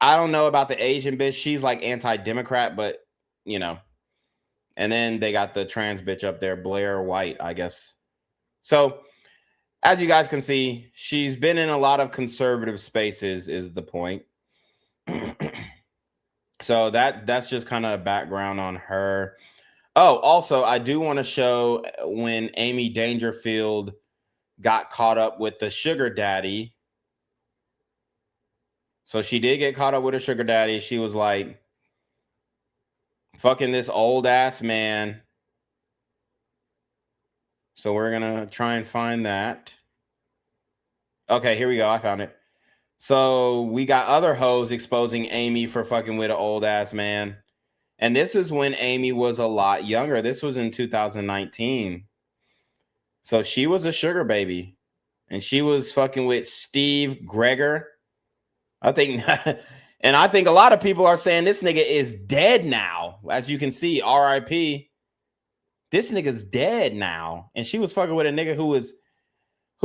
I don't know about the Asian bitch. She's like anti-Democrat, but you know. And then they got the trans bitch up there, Blair White, I guess. So as you guys can see, she's been in a lot of conservative spaces, is the point. So that's just kind of background on her. Oh, also, I do want to show when Amy Dangerfield got caught up with the sugar daddy. So she did get caught up with a sugar daddy. She was like, fucking this old ass man. So we're going to try and find that. Okay, here we go. I found it. So we got other hoes exposing Amy for fucking with an old ass man. And this is when Amy was a lot younger. This was in 2019. So she was a sugar baby. And she was fucking with Steve Gregor. I think, and I think a lot of people are saying this nigga is dead now. As you can see, RIP. This nigga's dead now. And she was fucking with a nigga who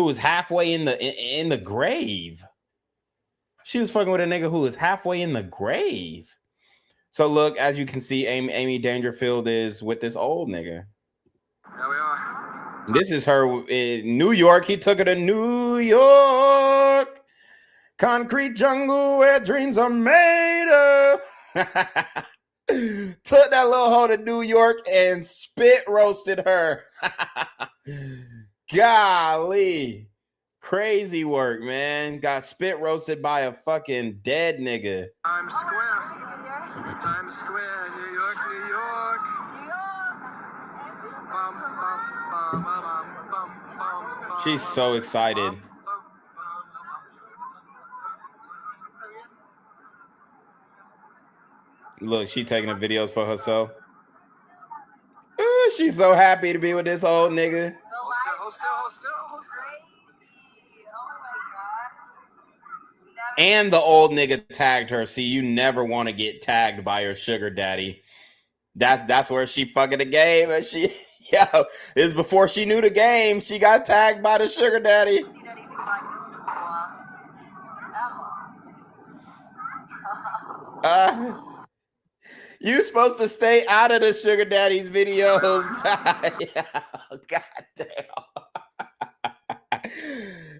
was halfway in the grave. She was fucking with a nigga who was halfway in the grave. So look, as you can see, Amy Dangerfield is with this old nigga. There we are. This is her in New York. He took her to New York. Concrete jungle where dreams are made of. Took that little hoe to New York and spit roasted her. Golly. Crazy work, man. Got spit roasted by a fucking dead nigga. Times Square. Times Square, New York, New York. Bum, bum, bum, bum, bum, bum, She's so excited. Look, she taking the videos for herself. Ooh, she's so happy to be with this old nigga. Hold still. And the old nigga tagged her. See, you never want to get tagged by your sugar daddy. That's where she fucking the game. And she, this is before she knew the game. She got tagged by the sugar daddy. You supposed to stay out of the sugar daddy's videos. God damn.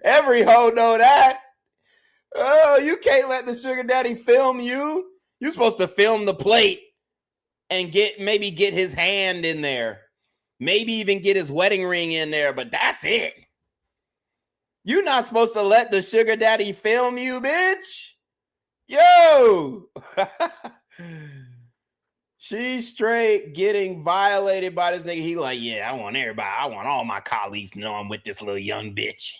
Every hoe know that. Oh, you can't let the sugar daddy film you. You're supposed to film the plate and maybe get his hand in there. Maybe even get his wedding ring in there, but that's it. You're not supposed to let the sugar daddy film you, bitch. Yo. She's straight getting violated by this nigga. He like, yeah, I want everybody. I want all my colleagues to know I'm with this little young bitch.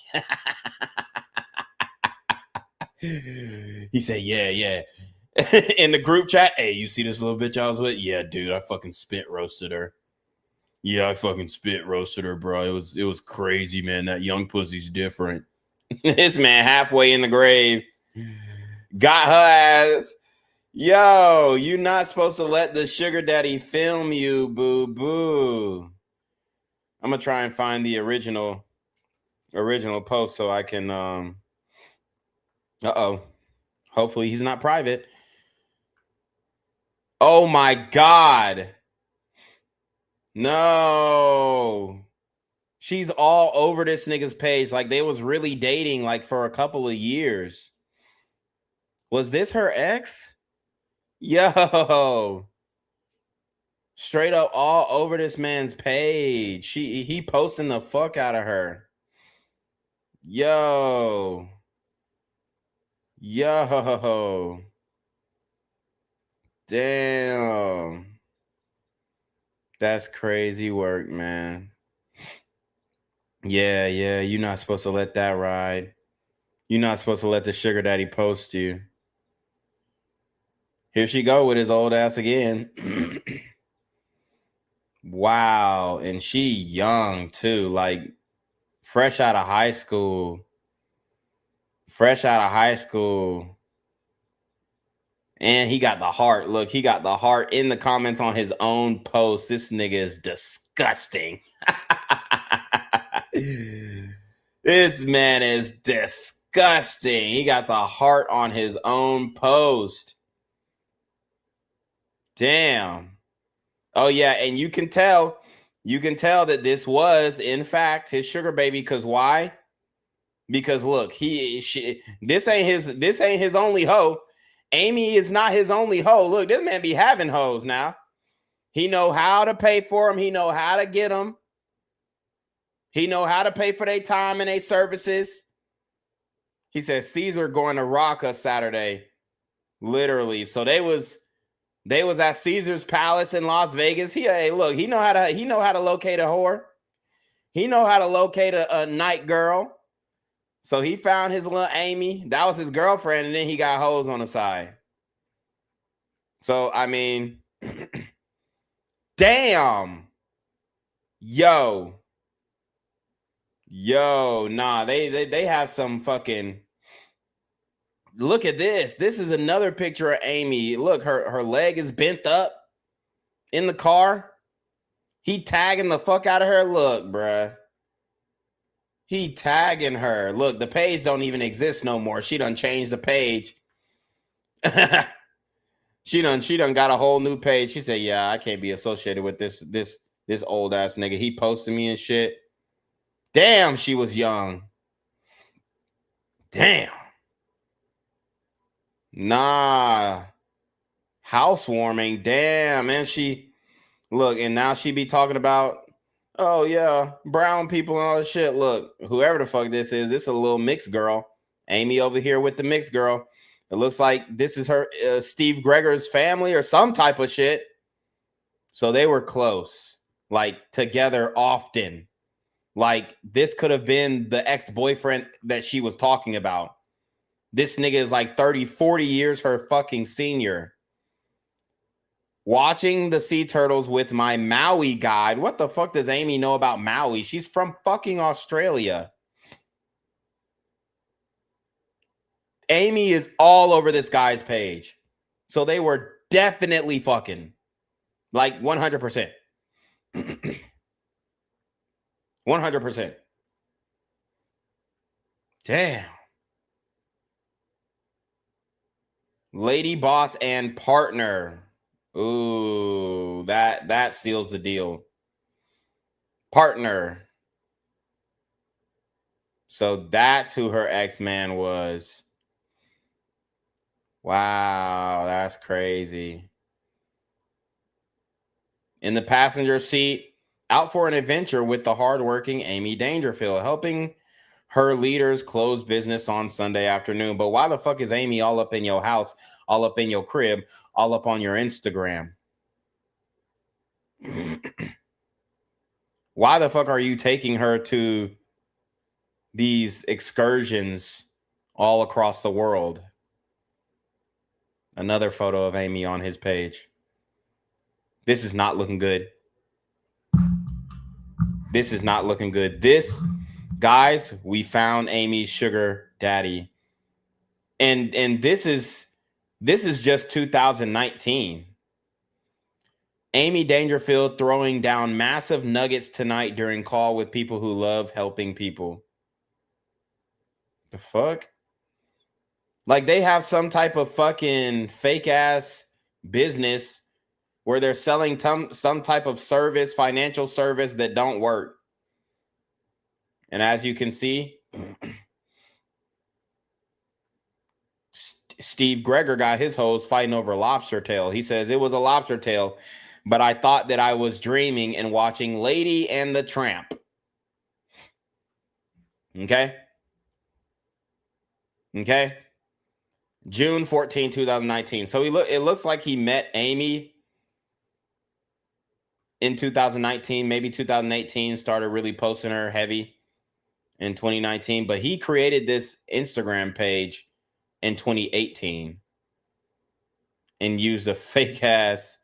He said, yeah. In the group chat, hey, you see this little bitch I was with? Yeah, dude, I fucking spit roasted her. Yeah, I fucking spit roasted her, bro. It was crazy, man. That young pussy's different. This man halfway in the grave got her ass. Yo, you're not supposed to let the sugar daddy film you, boo. I'm gonna try and find the original post so I can hopefully he's not private. Oh my God. No. She's all over this nigga's page. Like they was really dating like for a couple of years. Was this her ex? Yo. Straight up all over this man's page. He posting the fuck out of her. Yo. Yo. Damn. That's crazy work, man. Yeah, you're not supposed to let that ride. You're not supposed to let the sugar daddy post you. Here she go with his old ass again. Wow. And she young too, like fresh out of high school. Fresh out of high school. And he got the heart. Look, he got the heart in the comments on his own post. This nigga is disgusting. This man is disgusting. He got the heart on his own post. Damn. Oh yeah, and you can tell that this was in fact his sugar baby. Because why? Because look, this ain't his only hoe. Amy is not his only hoe. Look, this man be having hoes now. He know how to pay for them. He know how to get them. He know how to pay for their time and their services. He says Caesar going to rock us Saturday, literally. So they was at Caesar's Palace in Las Vegas. He know how to locate a whore. He know how to locate a night girl. So he found his little Amy. That was his girlfriend, and then he got hoes on the side. So I mean, damn, yo, nah, they have some fucking. Look at this. This is another picture of Amy. Look, her leg is bent up in the car. He tagging the fuck out of her. Look, bruh. He tagging her. Look, the page don't even exist no more. She done changed the page. She done got a whole new page. She said, yeah, I can't be associated with this old ass nigga. He posted me and shit. Damn, she was young. Damn. Nah. Housewarming. Damn, man. And now she be talking about, oh yeah, brown people and all this shit. Look, whoever the fuck this is a little mixed girl. Amy over here with the mixed girl. It looks like this is her Steve Gregor's family or some type of shit. So they were close, like together often. Like this could have been the ex-boyfriend that she was talking about. This nigga is like 30, 40 years her fucking senior. Watching the sea turtles with my Maui guide. What the fuck does Amy know about Maui? She's from fucking Australia. Amy is all over this guy's page. So they were definitely fucking. Like 100%. 100%. Damn. Lady boss and partner. Ooh, that seals the deal. Partner. So that's who her ex-man was. Wow, that's crazy. In the passenger seat, out for an adventure with the hardworking Amy Dangerfield, helping her leaders close business on Sunday afternoon. But why the fuck is Amy all up in your house, all up in your crib, all up on your Instagram? Why the fuck are you taking her to these excursions all across the world? Another photo of Amy on his page. This is not looking good. This is not looking good. Guys, we found Amy's sugar daddy. And this is just 2019. Amy Dangerfield throwing down massive nuggets tonight during call with people who love helping people. The fuck? Like they have some type of fucking fake ass business where they're selling some type of service, financial service that don't work. And as you can see, Steve Greger got his hoes fighting over a lobster tail. He says it was a lobster tail, but I thought that I was dreaming and watching Lady and the Tramp. Okay. June 14, 2019. So it looks like he met Amy in 2019, maybe 2018, started really posting her heavy in 2019, but he created this Instagram page in 2018 and used a fake ass.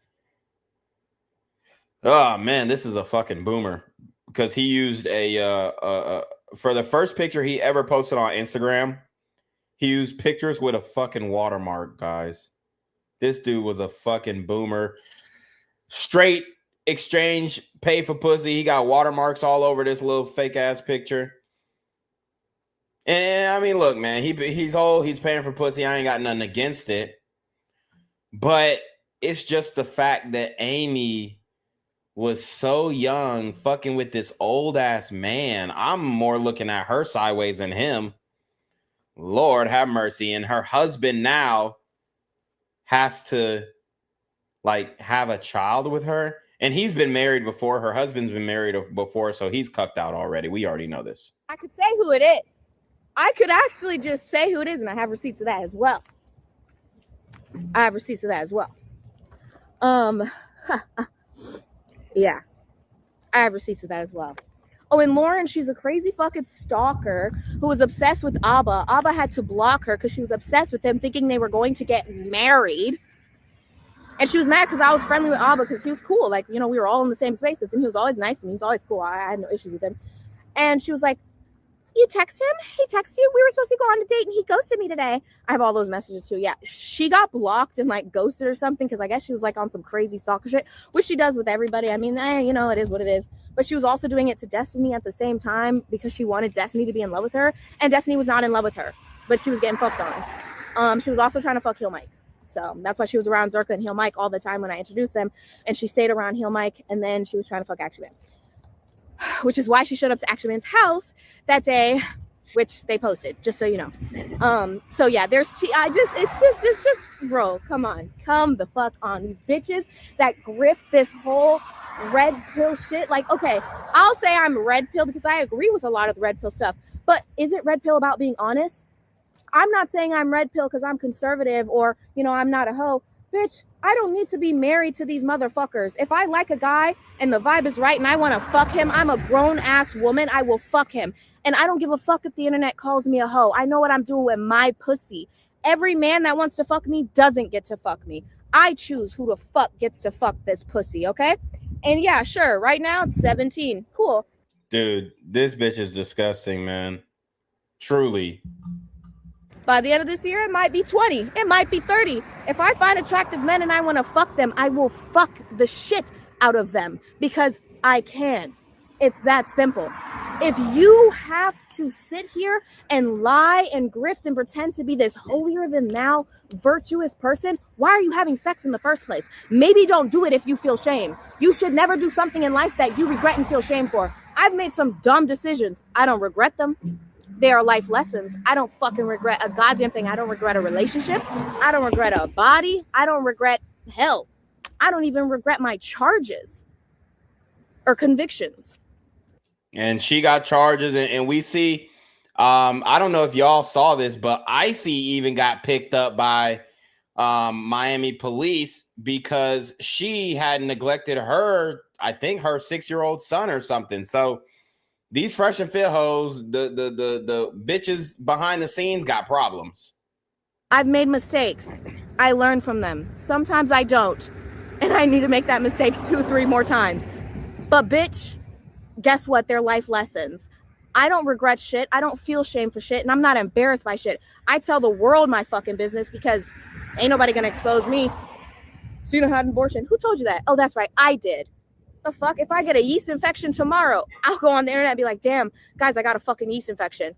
Oh man, this is a fucking boomer, because he used for the first picture he ever posted on Instagram, he used pictures with a fucking watermark, guys. This dude was a fucking boomer. Straight exchange, pay for pussy. He got watermarks all over this little fake ass picture. And I mean, look, man, he's old. He's paying for pussy. I ain't got nothing against it. But it's just the fact that Amy was so young, fucking with this old ass man. I'm more looking at her sideways than him. Lord have mercy. And her husband now has to like have a child with her. And he's been married before. Her husband's been married before, so he's cucked out already. We already know this. I could say who it is. I could actually just say who it is, and I have receipts of that as well. Yeah, I have receipts of that as well. Oh, and Lauren, she's a crazy fucking stalker who was obsessed with Abba. Abba had to block her because she was obsessed with him, thinking they were going to get married. And she was mad because I was friendly with Abba because he was cool. Like, you know, we were all in the same spaces, and he was always nice to me. He's always cool. I had no issues with him. And she was like, you text him? He texts you? We were supposed to go on a date and he ghosted me today. I have all those messages too. Yeah, she got blocked and like ghosted or something because I guess she was like on some crazy stalker shit, which she does with everybody. I mean, you know, it is what it is. But she was also doing it to Destiny at the same time because she wanted Destiny to be in love with her, and Destiny was not in love with her, but she was getting fucked on. She was also trying to fuck Heel Mike. So that's why she was around Zerka and Heel Mike all the time when I introduced them, and she stayed around Heel Mike, and then she was trying to fuck Action Man, which is why she showed up to Action Man's house that day, which they posted, just so you know. So yeah, it's just, bro, come the fuck on. These bitches that grift this whole red pill shit. Like, okay, I'll say I'm red pill because I agree with a lot of the red pill stuff, but is it red pill about being honest? I'm not saying I'm red pill because I'm conservative or, you know, I'm not a hoe. Bitch, I don't need to be married to these motherfuckers. If I like a guy and the vibe is right and I want to fuck him, I'm a grown ass woman. I will fuck him. And I don't give a fuck if the internet calls me a hoe. I know what I'm doing with my pussy. Every man that wants to fuck me doesn't get to fuck me. I choose who the fuck gets to fuck this pussy, okay? And yeah, sure, right now it's 17. Cool. Dude, this bitch is disgusting, man. Truly. By the end of this year, it might be 20. It might be 30. If I find attractive men and I want to fuck them, I will fuck the shit out of them because I can. It's that simple. If you have to sit here and lie and grift and pretend to be this holier than thou virtuous person, why are you having sex in the first place? Maybe don't do it if you feel shame. You should never do something in life that you regret and feel shame for. I've made some dumb decisions. I don't regret them. They are life lessons. I don't fucking regret a goddamn thing. I don't regret a relationship. I don't regret a body. I don't regret hell. I don't even regret my charges or convictions. And she got charges, and we see, I don't know if y'all saw this, but Icy even got picked up by Miami police because she had neglected her, I think her 6-year-old son or something. So these fresh and fit hoes, the bitches behind the scenes got problems. I've made mistakes. I learn from them. Sometimes I don't. And I need to make that mistake 2-3 more times. But bitch, guess what? They're life lessons. I don't regret shit. I don't feel shame for shit. And I'm not embarrassed by shit. I tell the world my fucking business because ain't nobody gonna expose me. Xena had an abortion. Who told you that? Oh, that's right. I did. The fuck? If I get a yeast infection tomorrow, I'll go on the internet and be like, damn, guys, I got a fucking yeast infection.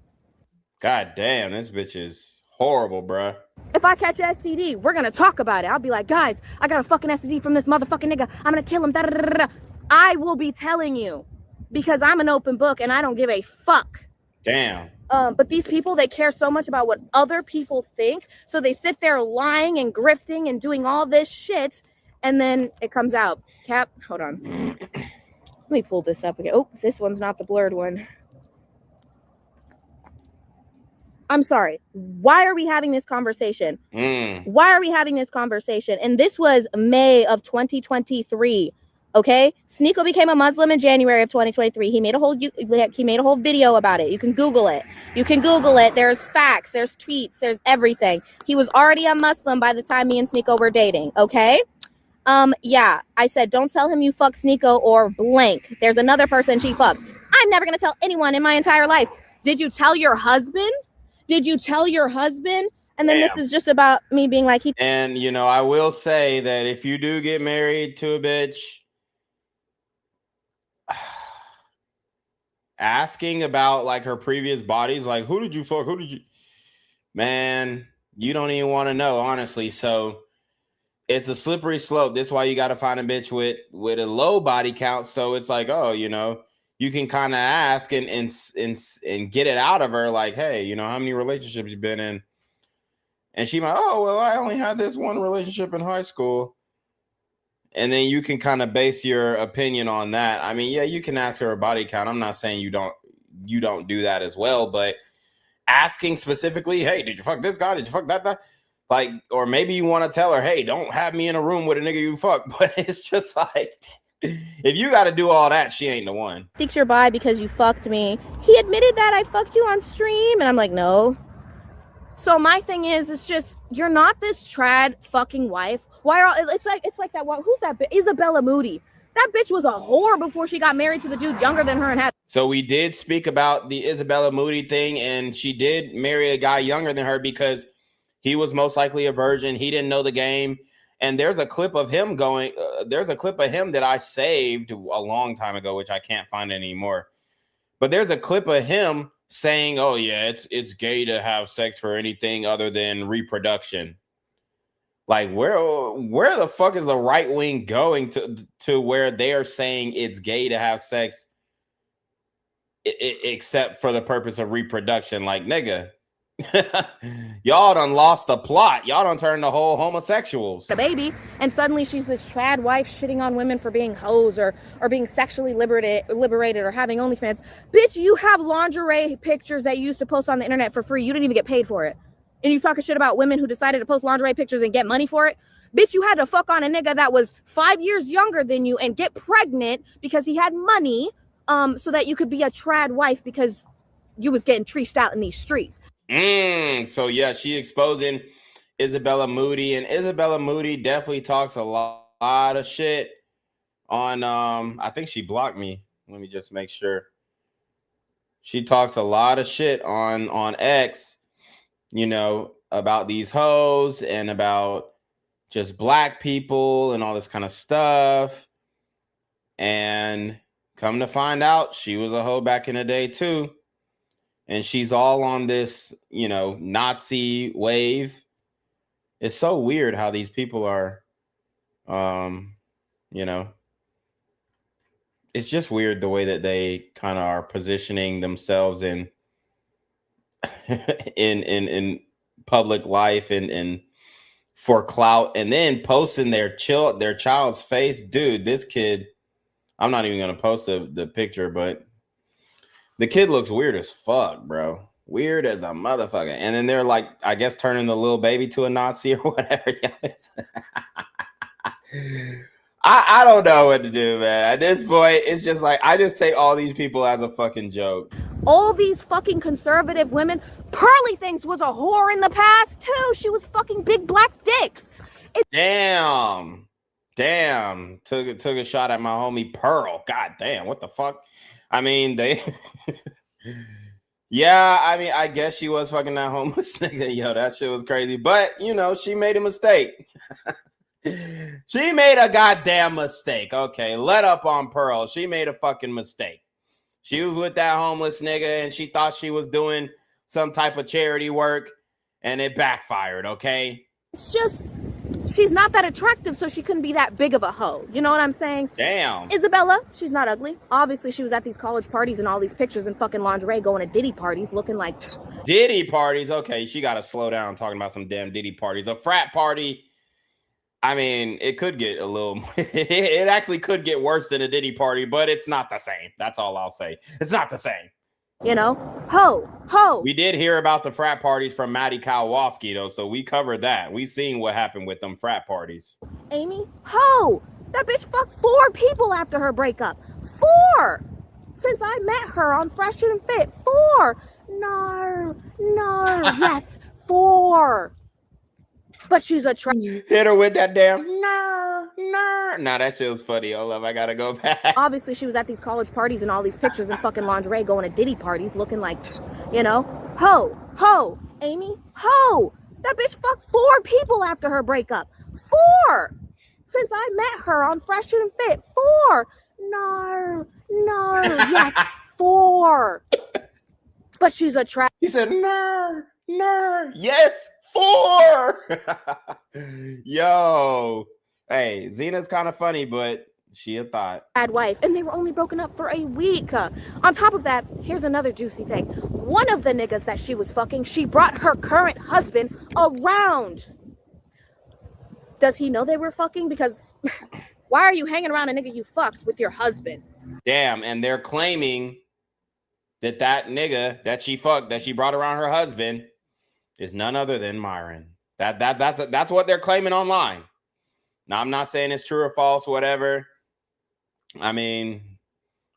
God damn, this bitch is horrible, bruh. If I catch an STD, we're gonna talk about it. I'll be like, guys, I got a fucking STD from this motherfucking nigga. I'm gonna kill him. Da, da, da, da, da. I will be telling you because I'm an open book and I don't give a fuck. Damn. But these people, they care so much about what other people think. So they sit there lying and grifting and doing all this shit. And then it comes out. Cap, hold on. Let me pull this up again. Oh, this one's not the blurred one. I'm sorry. Why are we having this conversation? Why are we having this conversation? And this was May of 2023. Okay, Sneako became a Muslim in January of 2023. He made a whole video about it. You can Google it. There's facts, there's tweets, there's everything. He was already a Muslim by the time me and Sneako were dating. Okay. Yeah, I said, don't tell him you fuck Sneako or blank. There's another person she fucked. I'm never gonna tell anyone in my entire life. Did you tell your husband? And then This is just about me being like, And you know, I will say that if you do get married to a bitch, asking about like her previous bodies, like who did you fuck? Man, you don't even want to know, honestly. So it's a slippery slope. That's why you got to find a bitch with a low body count. So it's like, oh, you know, you can kind of ask and get it out of her, like, hey, you know, how many relationships you've been in? And she might, oh, well, I only had this one relationship in high school. And then you can kind of base your opinion on that. I mean, yeah, you can ask her a body count. I'm not saying you don't do that as well, but asking specifically, hey, did you fuck this guy? Did you fuck that guy? Like, or maybe you want to tell her, hey, don't have me in a room with a nigga you fuck. But it's just like, if you got to do all that, she ain't the one. thinks you're bi because you fucked me. He admitted that I fucked you on stream. And I'm like, no. So my thing is, it's just, you're not this trad fucking wife. Why are it's like that one? Who's that bitch? Isabella Moody. That bitch was a whore before she got married to the dude younger than her and had. So we did speak about the Isabella Moody thing, and she did marry a guy younger than her because he was most likely a virgin. He didn't know the game. And there's a clip of him going, there's a clip of him that I saved a long time ago, which I can't find anymore. But there's a clip of him saying, oh yeah, it's gay to have sex for anything other than reproduction. Like, where the fuck is the right wing going to where they are saying it's gay to have sex except for the purpose of reproduction? Like, nigga, y'all done lost the plot. Y'all done turned the whole homosexuals. The baby, and suddenly she's this trad wife shitting on women for being hoes or being sexually liberated or having OnlyFans. Bitch, you have lingerie pictures that you used to post on the internet for free. You didn't even get paid for it. And you talking shit about women who decided to post lingerie pictures and get money for it. Bitch, you had to fuck on a nigga that was 5 years younger than you and get pregnant because he had money, so that you could be a trad wife because you was getting treached out in these streets. So yeah, she exposing Isabella Moody, and Isabella Moody definitely talks a lot of shit on, I think she blocked me. Let me just make sure. She talks a lot of shit on X, you know, about these hoes and about just black people and all this kind of stuff. And come to find out, she was a hoe back in the day too. And she's all on this, you know, Nazi wave. It's so weird how these people are, you know, it's just weird the way that they kind of are positioning themselves in public life and for clout, and then posting their child's face. Dude, this kid, I'm not even gonna post the picture, but the kid looks weird as fuck, bro. Weird as a motherfucker. And then they're like, I guess, turning the little baby to a Nazi or whatever. I don't know what to do, man. At this point, it's just like, I just take all these people as a fucking joke. All these fucking conservative women. Pearly Things was a whore in the past too. She was fucking big black dicks. Damn. Took a shot at my homie Pearl. God damn, what the fuck? I mean, they yeah, I mean, I guess she was fucking that homeless nigga. Yo, that shit was crazy. But, you know, she made a mistake. She made a goddamn mistake. Okay, let up on Pearl. She made a fucking mistake. She was with that homeless nigga and she thought she was doing some type of charity work. and it backfired, okay? It's just, she's not that attractive, so she couldn't be that big of a hoe. You know what I'm saying? Damn. Isabella, she's not ugly. Obviously, she was at these college parties and all these pictures in fucking lingerie going to Diddy parties looking like... Diddy parties? Okay, she got to slow down talking about some damn Diddy parties. A frat party, I mean, it could get a little... it actually could get worse than a Diddy party, but it's not the same. That's all I'll say. It's not the same. You know? Ho. We did hear about the frat parties from Maddie Kowalski, though, so we covered that. We seen what happened with them frat parties. Amy, ho. That bitch fucked 4 people after her breakup. 4! Since I met her on Fresh and Fit. 4! No. Yes, 4. But she's attractive. Hit her with that damn no. Nah, that shit was funny. Hold up, I gotta go back. Obviously, she was at these college parties and all these pictures in fucking lingerie going to Diddy parties looking like, you know? Ho. Amy, ho. That bitch fucked 4 people after her breakup. 4! Since I met her on Fresh and Fit. 4! No. Yes, 4. But she's attractive. He said, no. Yes, 4. Yo. Hey, Xena's kind of funny, but she a thought. Bad wife, and they were only broken up for a week. On top of that, here's another juicy thing. One of the niggas that she was fucking, she brought her current husband around. Does he know they were fucking? Because why are you hanging around a nigga you fucked with your husband? Damn, and they're claiming that nigga that she fucked, that she brought around her husband, is none other than Myron. That's what they're claiming online. Now, I'm not saying it's true or false, whatever. I mean,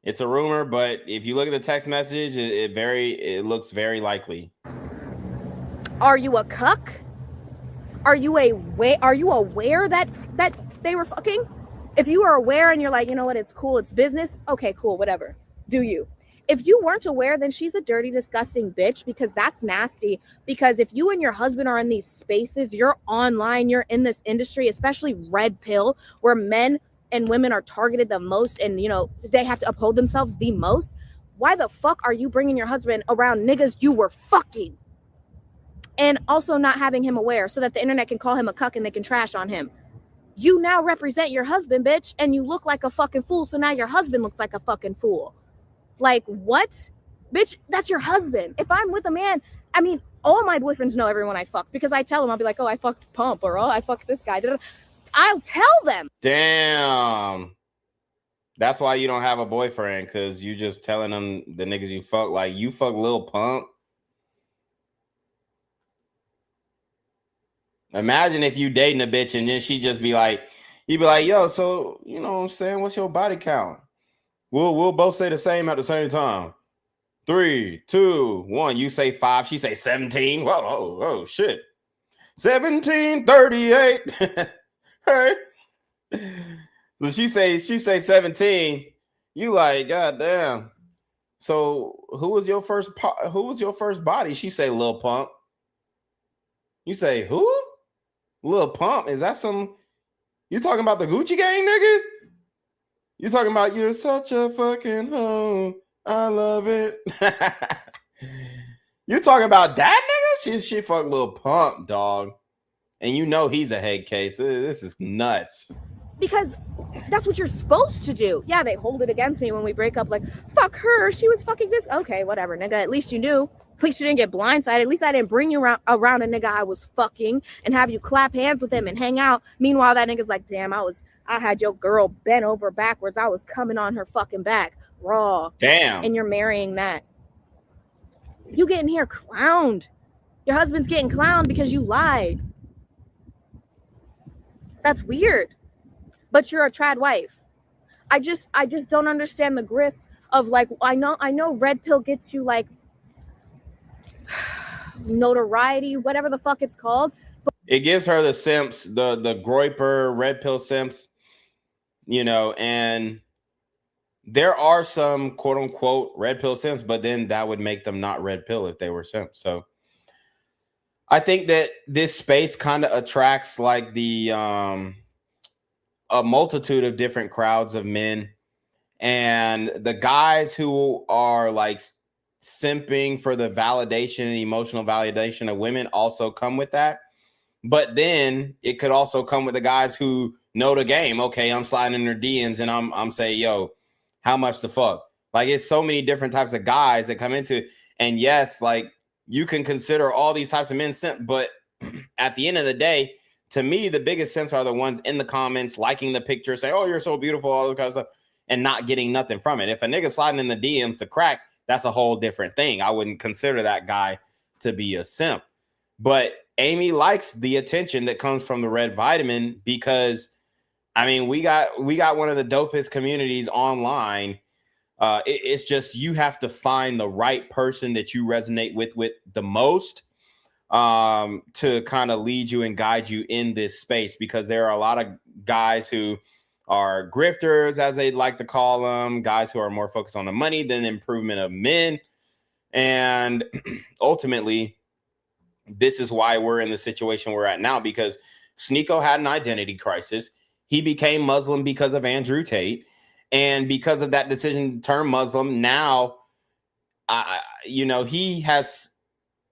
it's a rumor, but if you look at the text message, it looks very likely. Are you a cuck? Are you aware that they were fucking? If you are aware and you're like, you know what, it's cool, it's business, okay, cool, whatever. Do you? If you weren't aware, then she's a dirty, disgusting bitch, because that's nasty. Because if you and your husband are in these spaces, you're online, you're in this industry, especially red pill, where men and women are targeted the most and, you know, they have to uphold themselves the most. Why the fuck are you bringing your husband around niggas you were fucking? And also not having him aware so that the internet can call him a cuck and they can trash on him. You now represent your husband, bitch, and you look like a fucking fool, so now your husband looks like a fucking fool. Like, what? Bitch, that's your husband. If I'm with a man, I mean, all my boyfriends know everyone I fucked because I tell them, I'll be like, oh, I fucked Pump, or oh, I fucked this guy. I'll tell them. Damn. That's why you don't have a boyfriend, because you just telling them the niggas you fuck, like you fuck Lil Pump. Imagine if you dating a bitch and then she just be like, you be like, yo, so, you know what I'm saying? What's your body count? We'll both say the same at the same time. 3, 2, 1. You say 5. She say 17. Whoa, oh shit. 1738. Hey. So she say 17. You like, God damn. So who was your first body? She say Lil Pump. You say who? Lil Pump? Is that some? You talking about the Gucci Gang, nigga? You talking about you're such a fucking hoe. I love it. You talking about that nigga? She fuck Lil Pump, dog. And you know he's a head case. This is nuts. Because that's what you're supposed to do. Yeah, they hold it against me when we break up, like, fuck her, she was fucking this. Okay, whatever, nigga. At least you knew. At least you didn't get blindsided. At least I didn't bring you around a nigga I was fucking and have you clap hands with him and hang out. Meanwhile, that nigga's like, damn, I had your girl bent over backwards. I was coming on her fucking back raw. Damn. And you're marrying that. You getting here clowned. Your husband's getting clowned because you lied. That's weird. But you're a trad wife. I just don't understand the grift of, like, I know red pill gets you like notoriety, whatever the fuck it's called. But it gives her the simps, the groiper red pill simps, you know, and there are some quote unquote red pill simps, but then that would make them not red pill if they were simps. So I think that this space kind of attracts like the a multitude of different crowds of men, and the guys who are like simping for the validation and emotional validation of women also come with that. But then it could also come with the guys who know the game. Okay, I'm sliding in their DMs and I'm saying, yo, how much the fuck? Like, it's so many different types of guys that come into it. And yes, like, you can consider all these types of men simp, but at the end of the day, to me, the biggest simps are the ones in the comments, liking the picture, saying, oh, you're so beautiful, all this kind of stuff, and not getting nothing from it. If a nigga sliding in the DMs to crack, that's a whole different thing. I wouldn't consider that guy to be a simp. But Amy likes the attention that comes from the red vitamin because, I mean, we got one of the dopest communities online. It's just you have to find the right person that you resonate with the most to kind of lead you and guide you in this space, because there are a lot of guys who are grifters, as they like to call them, guys who are more focused on the money than improvement of men. And ultimately, this is why we're in the situation we're at now, because Sneako had an identity crisis. He became Muslim because of Andrew Tate. And because of that decision to turn Muslim, now, he has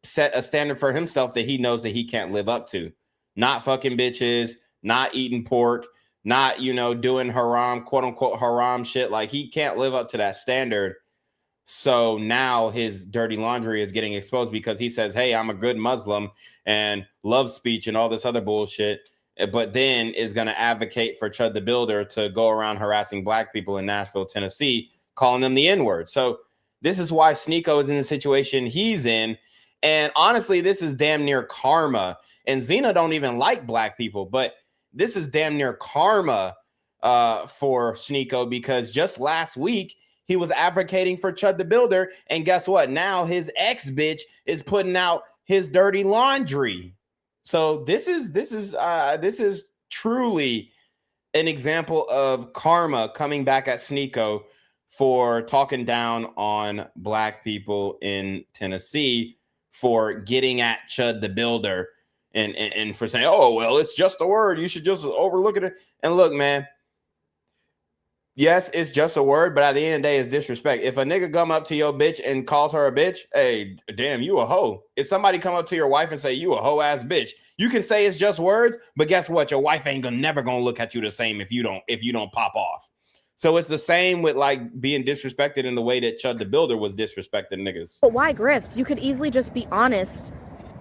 set a standard for himself that he knows that he can't live up to. Not fucking bitches, not eating pork, not, doing haram, quote unquote haram shit. Like, he can't live up to that standard. So now his dirty laundry is getting exposed because he says, hey, I'm a good Muslim and love speech and all this other bullshit, but then is going to advocate for Chud the Builder to go around harassing black people in Nashville, Tennessee, calling them the N-word. So this is why Sneako is in the situation he's in. And honestly, this is damn near karma. And Xena don't even like black people, but this is damn near karma for Sneako, because just last week, he was advocating for Chud the Builder, and guess what? Now his ex-bitch is putting out his dirty laundry. So this is truly an example of karma coming back at Sneako for talking down on black people in Tennessee, for getting at Chud the Builder, and for saying, oh, well, it's just a word, you should just overlook it. And look, man, yes, it's just a word, but at the end of the day, it's disrespect. If a nigga come up to your bitch and calls her a bitch, hey, damn, you a hoe. If somebody come up to your wife and say you a hoe ass bitch, you can say it's just words, but guess what? Your wife ain't never gonna look at you the same if you don't pop off. So it's the same with like being disrespected in the way that Chud the Builder was disrespecting niggas. But why grift? You could easily just be honest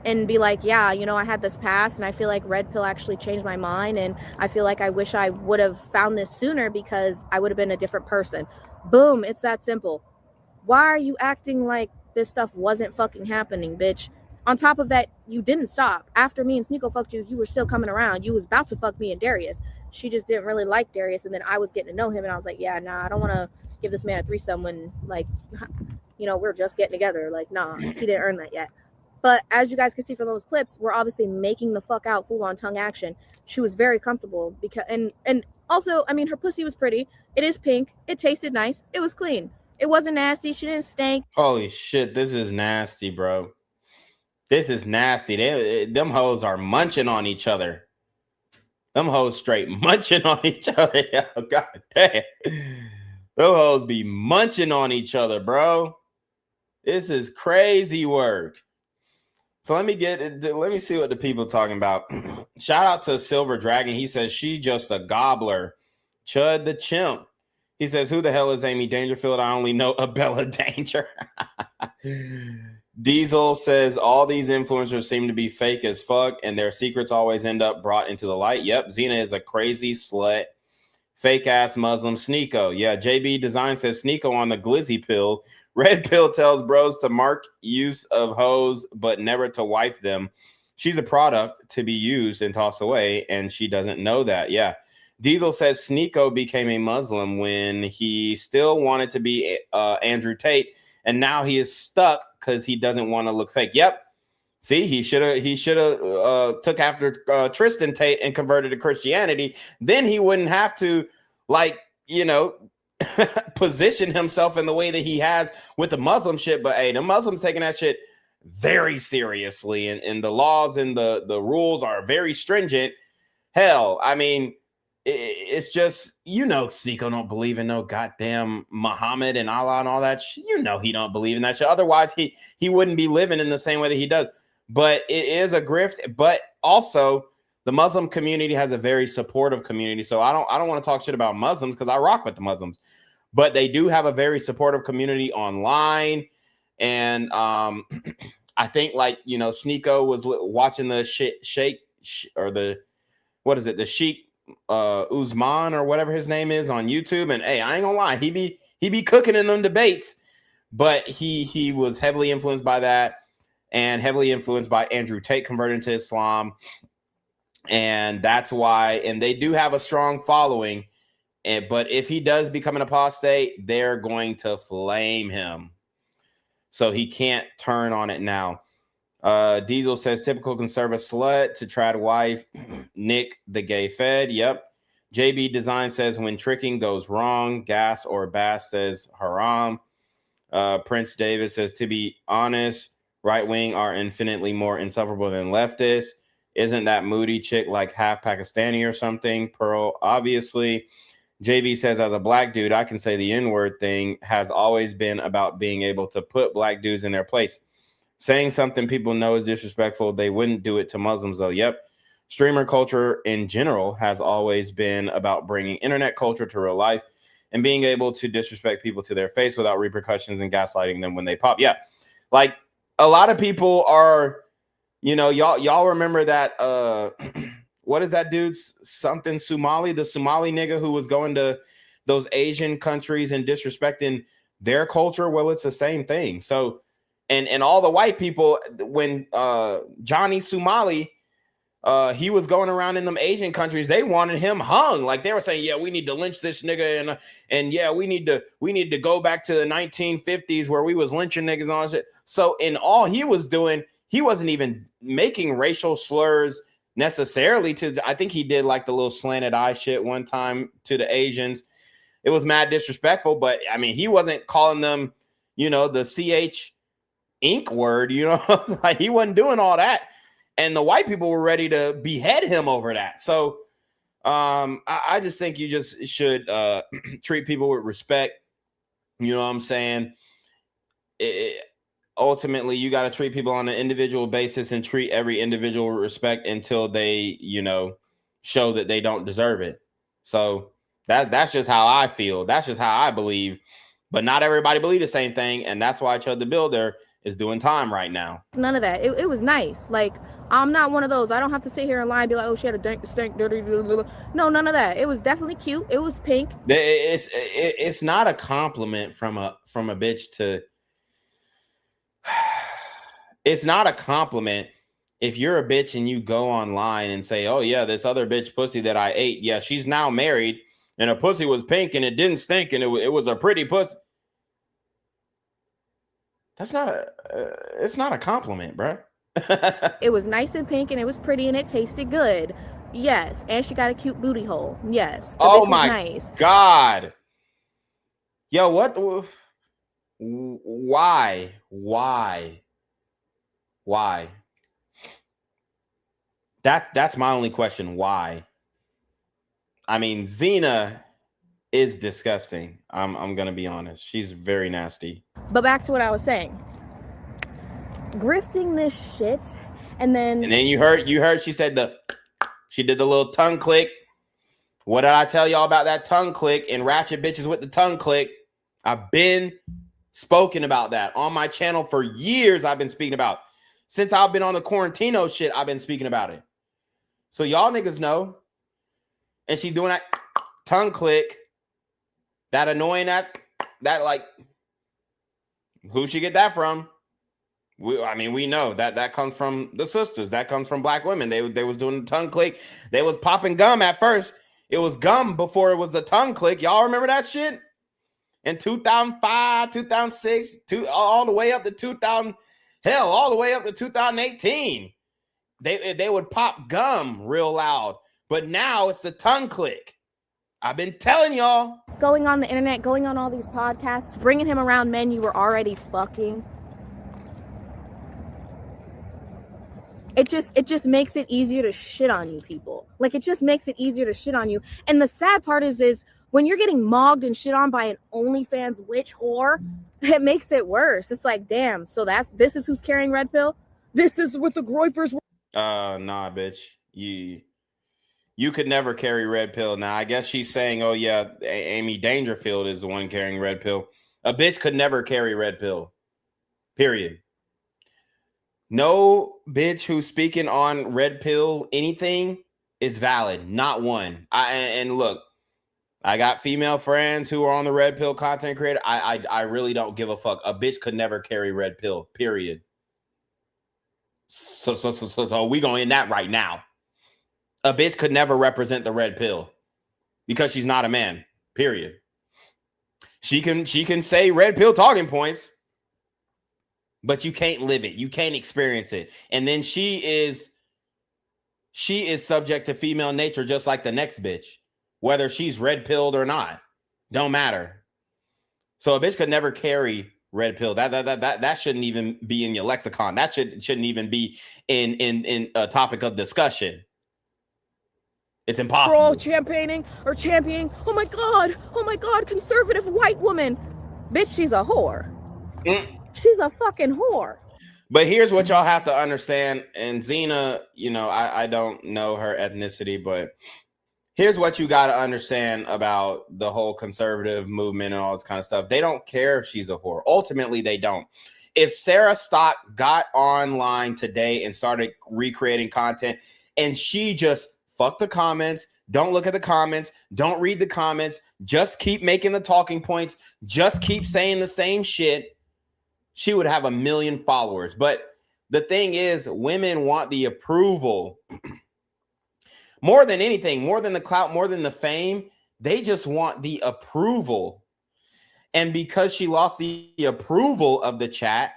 and be like, yeah, I had this past and I feel like red pill actually changed my mind, and I feel like I wish I would have found this sooner because I would have been a different person. Boom, it's that simple. Why are you acting like this stuff wasn't fucking happening, bitch? On top of that, you didn't stop. After me and Sneako fucked you, you were still coming around. You was about to fuck me and Darius. She just didn't really like Darius, and then I was getting to know him, and I was like, yeah, nah, I don't want to give this man a threesome when, like, we're just getting together. Like, nah, he didn't earn that yet. But as you guys can see from those clips, we're obviously making the fuck out full on tongue action. She was very comfortable because, and also, I mean, her pussy was pretty. It is pink. It tasted nice. It was clean. It wasn't nasty. She didn't stink. Holy shit, this is nasty, bro. This is nasty. Them hoes are munching on each other. Them hoes straight munching on each other. Oh, God damn. Them hoes be munching on each other, bro. This is crazy work. So let me see what the people talking about. Shout out to Silver Dragon. He says, she just a gobbler. Chud the chimp. He says, who the hell is Amy Dangerfield? I only know a Bella Danger. Diesel says, all these influencers seem to be fake as fuck, and their secrets always end up brought into the light. Yep, Xena is a crazy slut. Fake ass Muslim. Sneako. Yeah, JB Design says, Sneako on the glizzy pill. Red pill tells bros to mark use of hoes, but never to wife them. She's a product to be used and tossed away, and she doesn't know that. Yeah. Diesel says Sneako became a Muslim when he still wanted to be Andrew Tate, and now he is stuck because he doesn't want to look fake. Yep. See, he should have took after Tristan Tate and converted to Christianity. Then he wouldn't have to, position himself in the way that he has with the Muslim shit. But hey, the Muslims taking that shit very seriously, and the laws and the rules are very stringent. Hell, I mean, it's just, Sneako don't believe in no goddamn Muhammad and Allah and all that shit. He don't believe in that shit. Otherwise, he wouldn't be living in the same way that he does. But it is a grift. But also, the Muslim community has a very supportive community. So I don't want to talk shit about Muslims because I rock with the Muslims. But they do have a very supportive community online. And I think, like, Sneako was watching the Sheikh Usman or whatever his name is on YouTube, and hey, I ain't gonna lie, he be cooking in them debates, but he was heavily influenced by that and heavily influenced by Andrew Tate converting to Islam, and that's why. And they do have a strong following, but if he does become an apostate, they're going to flame him, so he can't turn on it now. Diesel says typical conservative slut to try to wife Nick the gay fed. Yep. JB Design says when tricking goes wrong. Gas or Bass says haram. Prince David says to be honest, right wing are infinitely more insufferable than leftists. Isn't that moody chick like half Pakistani or something? Pearl, obviously. JB says as a black dude, I can say the N-word thing has always been about being able to put black dudes in their place. Saying something people know is disrespectful. They wouldn't do it to Muslims, though. Yep. Streamer culture in general has always been about bringing internet culture to real life and being able to disrespect people to their face without repercussions and gaslighting them when they pop. Yeah. Like a lot of people are, y'all remember that, what is that dude's something Somali, the Somali nigga who was going to those Asian countries and disrespecting their culture? Well, it's the same thing. So, and all the white people, when Johnny Somali, he was going around in them Asian countries, they wanted him hung. Like they were saying, yeah, we need to lynch this nigga, and yeah, we need to go back to the 1950s where we was lynching niggas and all that shit. So in all he was doing, he wasn't even making racial slurs necessarily I think he did like the little slanted eye shit one time to the Asians. It was mad disrespectful, but I mean, he wasn't calling them, the CH ink word, like he wasn't doing all that, and the white people were ready to behead him over that. So I just think you just should treat people with respect. You know what I'm saying? Ultimately, you got to treat people on an individual basis and treat every individual with respect until they, show that they don't deserve it. So that's just how I feel. That's just how I believe. But not everybody believe the same thing, and that's why Chud the Builder is doing time right now. None of that. It was nice. Like, I'm not one of those. I don't have to sit here and lie and be like, oh, she had a stink, dirty. No, none of that. It was definitely cute. It was pink. It's not a compliment from a bitch to. It's not a compliment if you're a bitch and you go online and say, oh yeah, this other bitch pussy that I ate, yeah, she's now married and her pussy was pink and it didn't stink and it was a pretty pussy. That's it's not a compliment, bro. It was nice and pink and it was pretty and it tasted good. Yes. And she got a cute booty hole. Yes. Oh my God. Yo, what? Why? That's my only question. Why? I mean, Xena is disgusting. I'm gonna be honest. She's very nasty. But back to what I was saying. Grifting this shit, and then you heard she said she did the little tongue click. What did I tell y'all about that tongue click and ratchet bitches with the tongue click? I've been spoken about that on my channel for years. I've been speaking about since I've been on the Quarantino shit. I've been speaking about it. So y'all niggas know. And she's doing that tongue click, that annoying that like, who she get that from? We know that comes from the sisters. That comes from black women. They was doing the tongue click. They was popping gum at first. It was gum before it was the tongue click. Y'all remember that shit? In 2005, 2006, all the way up to 2000, hell, all the way up to 2018. They would pop gum real loud. But now it's the tongue click. I've been telling y'all. Going on the internet, going on all these podcasts, bringing him around men you were already fucking. It just makes it easier to shit on you people. Like, it just makes it easier to shit on you. And the sad part is when you're getting mogged and shit on by an OnlyFans witch whore, it makes it worse. It's like, damn, so this is who's carrying red pill? This is what the groypers were. Nah, bitch. You could never carry red pill. Now, I guess she's saying, oh yeah, Amy Dangerfield is the one carrying red pill. A bitch could never carry red pill. Period. No bitch who's speaking on red pill anything is valid. Not one. And look, I got female friends who are on the red pill content creator. I really don't give a fuck. A bitch could never carry red pill. Period. So we gonna end that right now. A bitch could never represent the red pill because she's not a man. Period. She can say red pill talking points, but you can't live it. You can't experience it. And then she is subject to female nature just like the next bitch, whether she's red pilled or not. Don't matter. So a bitch could never carry red pill. That shouldn't even be in your lexicon. That shouldn't even be in a topic of discussion. It's impossible. We're all championing. Oh my God, conservative white woman. Bitch, she's a whore. She's a fucking whore. But here's what y'all have to understand. And Xena, I don't know her ethnicity, but here's what you got to understand about the whole conservative movement and all this kind of stuff. They don't care if she's a whore. Ultimately, they don't. If Sarah Stock got online today and started recreating content and she just fuck the comments, don't look at the comments, don't read the comments, just keep making the talking points, just keep saying the same shit, she would have 1 million followers. But the thing is, women want the approval. More than anything, more than the clout, more than the fame, they just want the approval. And because she lost the approval of the chat,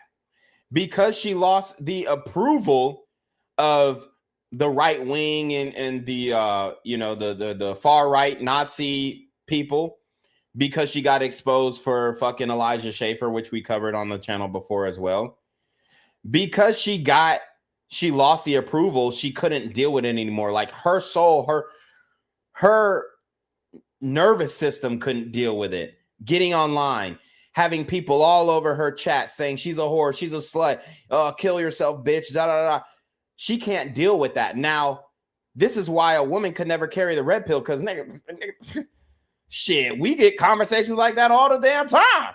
because she lost the approval of the right wing and the the far right Nazi people, because she got exposed for fucking Elijah Schaffer, which we covered on the channel before as well, because she lost the approval, she couldn't deal with it anymore. Like her soul, her nervous system couldn't deal with it. Getting online, having people all over her chat saying she's a whore, she's a slut, kill yourself, bitch, da da da. She can't deal with that. Now, this is why a woman could never carry the red pill, because nigga, shit, we get conversations like that all the damn time.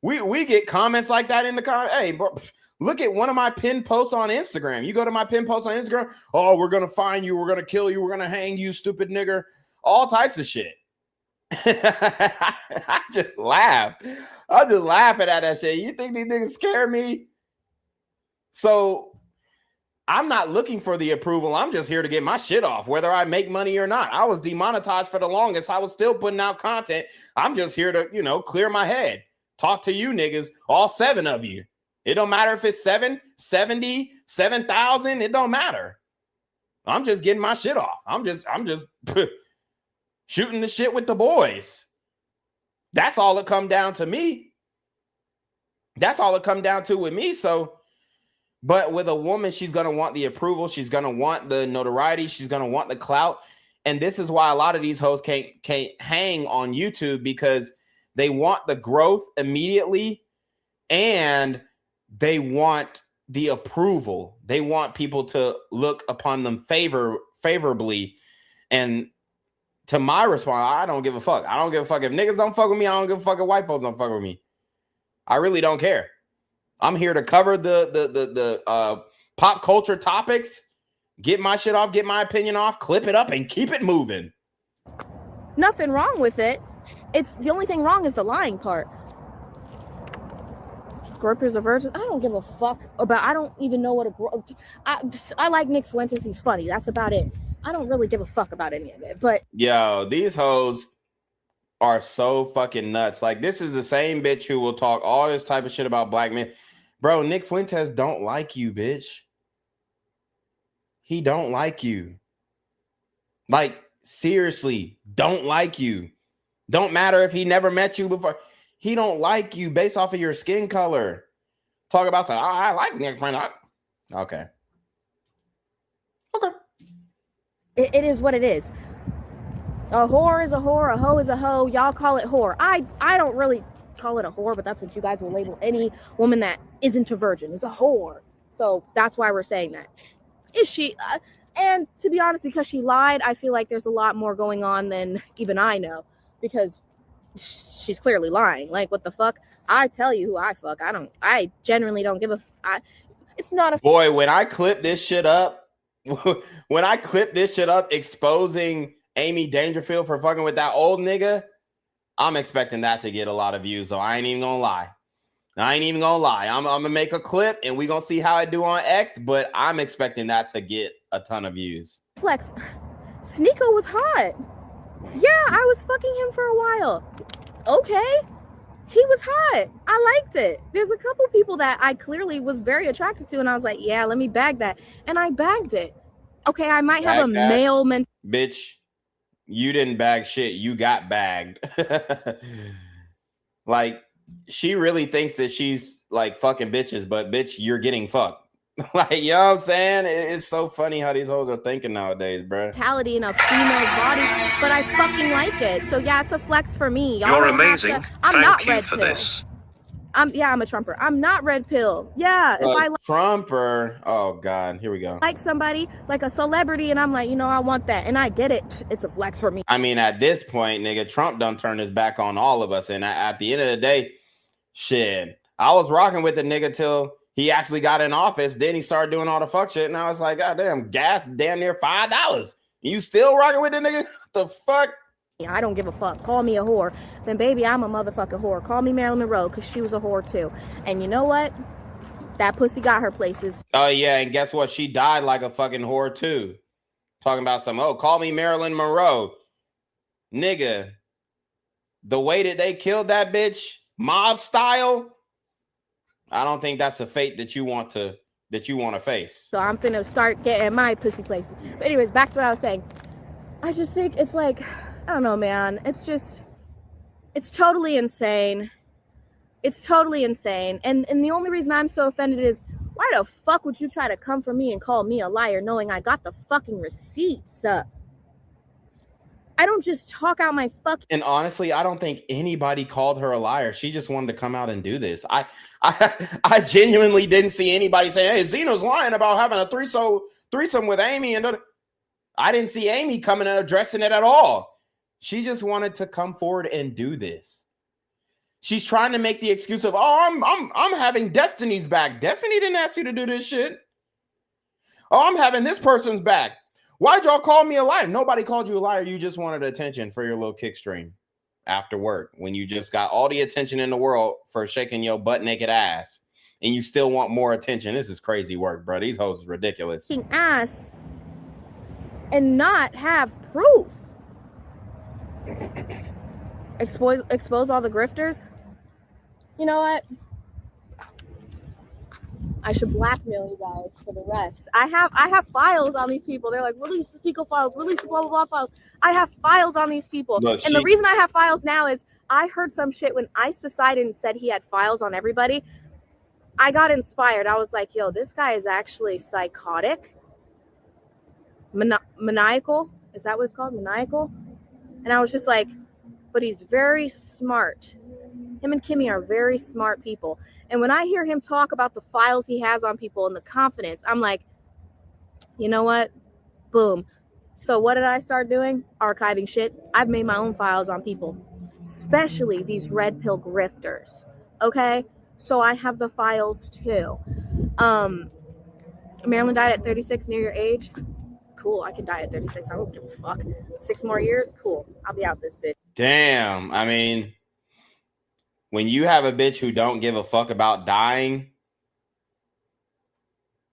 We get comments like that in the comment. Hey, bro, look at one of my pinned posts on Instagram. You go to my pinned post on Instagram. Oh, we're gonna find you. We're gonna kill you. We're gonna hang you, stupid nigger. All types of shit. I just laugh. I just laughing at that shit. You think these niggas scare me? So I'm not looking for the approval. I'm just here to get my shit off, whether I make money or not. I was demonetized for the longest. I was still putting out content. I'm just here to, clear my head. Talk to you niggas, all 7 of you. It don't matter if it's 7, 70, 7,000. It don't matter. I'm just getting my shit off. I'm just shooting the shit with the boys. That's all it come down to me. That's all it come down to with me. So, but with a woman, she's going to want the approval. She's going to want the notoriety. She's going to want the clout. And this is why a lot of these hoes can't hang on YouTube, because they want the growth immediately and they want the approval. They want people to look upon them favorably. And to my response, I don't give a fuck. I don't give a fuck if niggas don't fuck with me. I don't give a fuck if white folks don't fuck with me. I really don't care. I'm here to cover the pop culture topics, get my shit off, get my opinion off, clip it up, and keep it moving. Nothing wrong with it. It's the only thing wrong is the lying part. Groypers are virgins. I don't give a fuck about. I don't even know what I like Nick Fuentes. He's funny. That's about it. I don't really give a fuck about any of it. But yo, these hoes are so fucking nuts. Like, this is the same bitch who will talk all this type of shit about black men. Bro, Nick Fuentes don't like you, bitch. He don't like you. Like, seriously, don't like you. Don't matter if he never met you before. He don't like you based off of your skin color. Talk about something. I like Nick Fuentes. Okay. Okay. It is what it is. A whore is a whore, a hoe is a hoe. Y'all call it whore. I don't really call it a whore, but that's what you guys will label any woman that isn't a virgin is a whore. So that's why we're saying that. Is she? And to be honest, because she lied, I feel like there's a lot more going on than even I know, because she's clearly lying. Like, what the fuck? I tell you who I fuck. I genuinely don't give a. It's not a. Boy, when I clip this shit up, exposing Amy Dangerfield for fucking with that old nigga, I'm expecting that to get a lot of views. So I ain't even gonna lie. I'm gonna make a clip and we gonna see how I do on X, but I'm expecting that to get a ton of views. Flex. Sneako was hot. Yeah, I was fucking him for a while. Okay. He was hot. I liked it. There's a couple people that I clearly was very attracted to, and I was like, yeah, let me bag that. And I bagged it. Okay, I might have a male Bitch, you didn't bag shit. You got bagged. Like, she really thinks that she's like fucking bitches, but bitch, you're getting fucked. Like, you know what I'm saying? It's so funny how these hoes are thinking nowadays, bro. Mentality in a female body, but I fucking like it. So yeah, it's a flex for me. You're amazing. Thank you for this. I'm a Trumper. I'm not red pill. Yeah, if I Trumper. Oh God, here we go. Like somebody, like a celebrity, and I'm like, you know, I want that, and I get it. It's a flex for me. I mean, at this point, nigga, Trump done turned his back on all of us, and at the end of the day, shit, I was rocking with the nigga till he actually got in office. Then he started doing all the fuck shit, and I was like, God damn, gas damn near $5. You still rocking with the nigga? What the fuck? I don't give a fuck. Call me a whore. Then baby, I'm a motherfucking whore. Call me Marilyn Monroe, because she was a whore too. And you know what? That pussy got her places. Oh yeah, and guess what? She died like a fucking whore too. Talking about some, call me Marilyn Monroe. Nigga, the way that they killed that bitch, mob style, I don't think that's a fate that you want to face. So I'm finna start getting my pussy places. But anyways, back to what I was saying. I just think it's like, I don't know, man. It's totally insane. It's totally insane. And the only reason I'm so offended is, why the fuck would you try to come for me and call me a liar knowing I got the fucking receipts? I don't just talk out my fucking... And honestly, I don't think anybody called her a liar. She just wanted to come out and do this. I genuinely didn't see anybody say, hey, Xena's lying about having a threesome with Amy. And I didn't see Amy coming and addressing it at all. She just wanted to come forward and do this. She's trying to make the excuse of, I'm having Destiny's back. Destiny didn't ask you to do this shit. Oh, I'm having this person's back. Why'd y'all call me a liar? Nobody called you a liar. You just wanted attention for your little kick stream after work when you just got all the attention in the world for shaking your butt naked ass, and you still want more attention. This is crazy work, bro. These hoes is ridiculous. Ass and not have proof. Expose all the grifters. You know what? I should blackmail you guys for the rest. I have files on these people. They're like, release the Sneako files, release the blah blah blah files. I have files on these people. Look, and the reason I have files now is I heard some shit when Ice Poseidon said he had files on everybody. I got inspired. I was like, yo, this guy is actually psychotic. Maniacal. Is that what it's called? Maniacal? And I was just like, but he's very smart. Him and Kimmy are very smart people. And when I hear him talk about the files he has on people and the confidence, I'm like, you know what? Boom. So what did I start doing? Archiving shit. I've made my own files on people, especially these red pill grifters. Okay? So I have the files too. Marilyn died at 36, near your age. Cool, I can die at 36. I don't give a fuck. 6 more years? Cool. I'll be out this bitch. Damn. I mean, when you have a bitch who don't give a fuck about dying,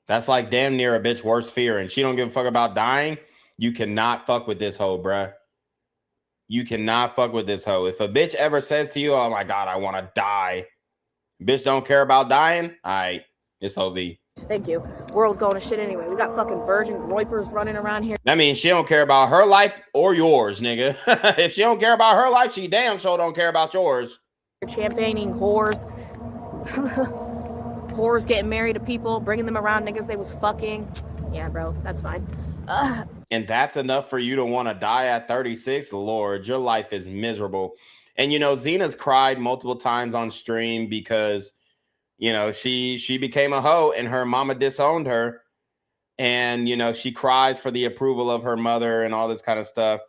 that's like damn near a bitch worst fear. And she don't give a fuck about dying. You cannot fuck with this hoe, bruh. You cannot fuck with this hoe. If a bitch ever says to you, oh my God, I want to die. Bitch don't care about dying. All right, it's OV. Thank you. World's going to shit anyway. We got fucking virgin groypers running around here. That means she don't care about her life or yours, nigga. If she don't care about her life, she damn sure don't care about yours. Champagning whores. Whores getting married to people, bringing them around niggas they was fucking. Yeah, bro, that's fine. And that's enough for you to want to die at 36. Lord, your life is miserable. And, you know, Xena's cried multiple times on stream because, you know, she became a hoe and her mama disowned her. And, you know, she cries for the approval of her mother and all this kind of stuff.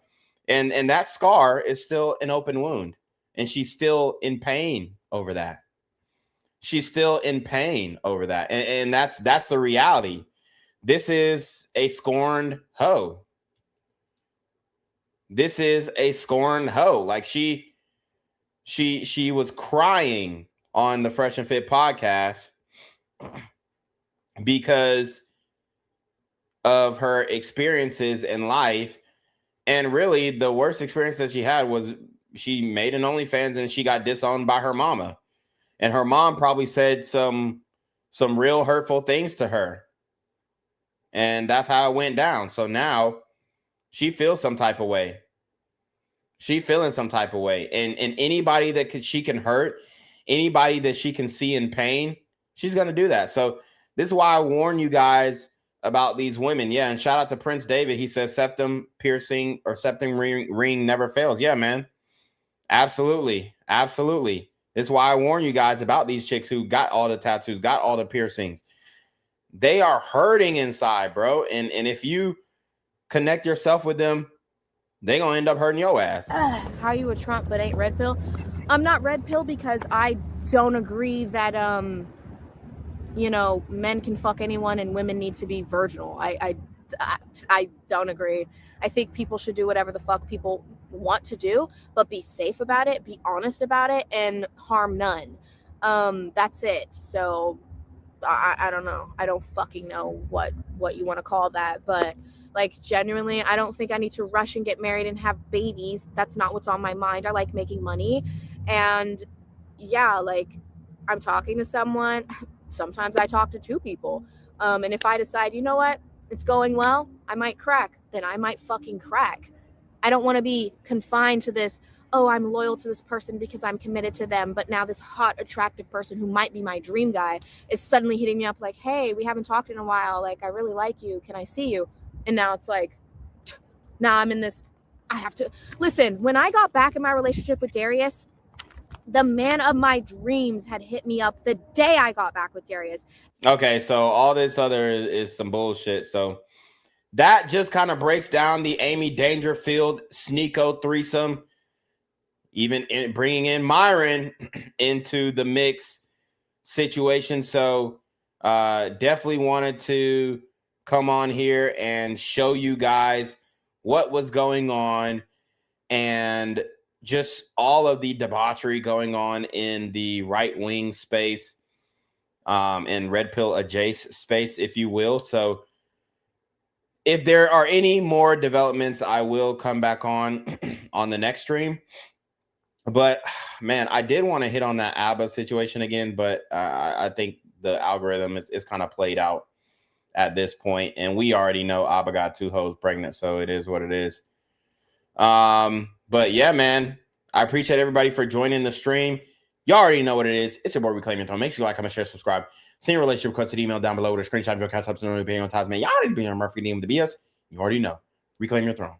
And that scar is still an open wound. And she's still in pain over that. She's still in pain over that. And that's the reality. This is a scorned hoe. This is a scorned hoe. Like she was crying on the Fresh and Fit podcast because of her experiences in life. And really the worst experience that she had was she made an OnlyFans and she got disowned by her mama. And her mom probably said some real hurtful things to her. And that's how it went down. So now she feels some type of way. She feeling some type of way. And anybody that she can hurt, anybody that she can see in pain, she's going to do that. So this is why I warn you guys about these women. Yeah, and shout out to Prince David. He says septum piercing or septum ring never fails. Yeah, man. Absolutely. Absolutely. This is why I warn you guys about these chicks who got all the tattoos, got all the piercings. They are hurting inside, bro. And if you connect yourself with them, they gonna end up hurting your ass. How you a Trump but ain't red pill? I'm not red pill because I don't agree that you know, men can fuck anyone and women need to be virginal. I don't agree. I think people should do whatever the fuck people want to do, but be safe about it, be honest about it, and harm none. That's it. So I don't know. I don't fucking know what you want to call that, but like genuinely, I don't think I need to rush and get married and have babies. That's not what's on my mind. I like making money. And yeah, like I'm talking to someone. Sometimes I talk to two people. And if I decide, you know what, it's going well, I might crack, then I might fucking crack. I don't want to be confined to this, oh, I'm loyal to this person because I'm committed to them. But now this hot, attractive person who might be my dream guy is suddenly hitting me up like, hey, we haven't talked in a while. Like, I really like you. Can I see you? And now it's like, now I'm in this, I have to. Listen, when I got back in my relationship with Darius, the man of my dreams had hit me up the day I got back with Darius. Okay, so all this other is some bullshit. So that just kind of breaks down the Amy Dangerfield Sneako threesome, even bringing in Myron into the mix situation. So definitely wanted to come on here and show you guys what was going on and just all of the debauchery going on in the right-wing space, and red pill adjacent space, if you will. So if there are any more developments, I will come back on the next stream. But man, I did want to hit on that ABBA situation again, but I think the algorithm is kind of played out at this point, and we already know ABBA got 2 hoes pregnant, so it is what it is. But yeah, man, I appreciate everybody for joining the stream. Y'all already know what it is. It's your boy Reclaim Your Throne. Make sure you like, comment, share, subscribe. Send your relationship requested email down below with a screenshot of your CashApp to know being on time, man. Y'all already be on Murphy DM with the BS. You already know. Reclaim your throne.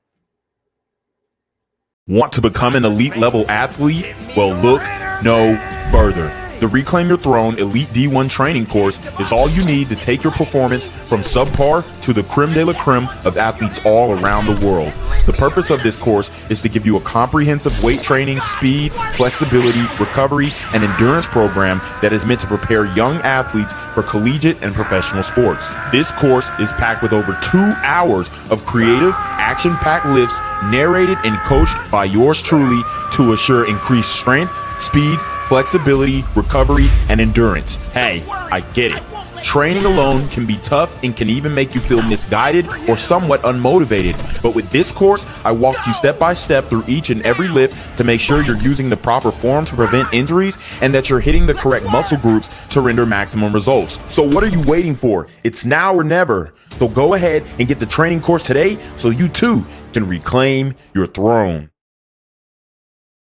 Want to become an elite level athlete? Well, look no further. The Reclaim Your Throne Elite D1 training course is all you need to take your performance from subpar to the creme de la creme of athletes all around the world. The purpose of this course is to give you a comprehensive weight training, speed, flexibility, recovery, and endurance program that is meant to prepare young athletes for collegiate and professional sports. This course is packed with over 2 hours of creative, action-packed lifts narrated and coached by yours truly to assure increased strength, speed, flexibility, recovery, and endurance. Hey, I get it. Training alone can be tough and can even make you feel misguided or somewhat unmotivated. But with this course, I walk you step by step through each and every lift to make sure you're using the proper form to prevent injuries and that you're hitting the correct muscle groups to render maximum results. So what are you waiting for? It's now or never. So go ahead and get the training course today so you too can reclaim your throne.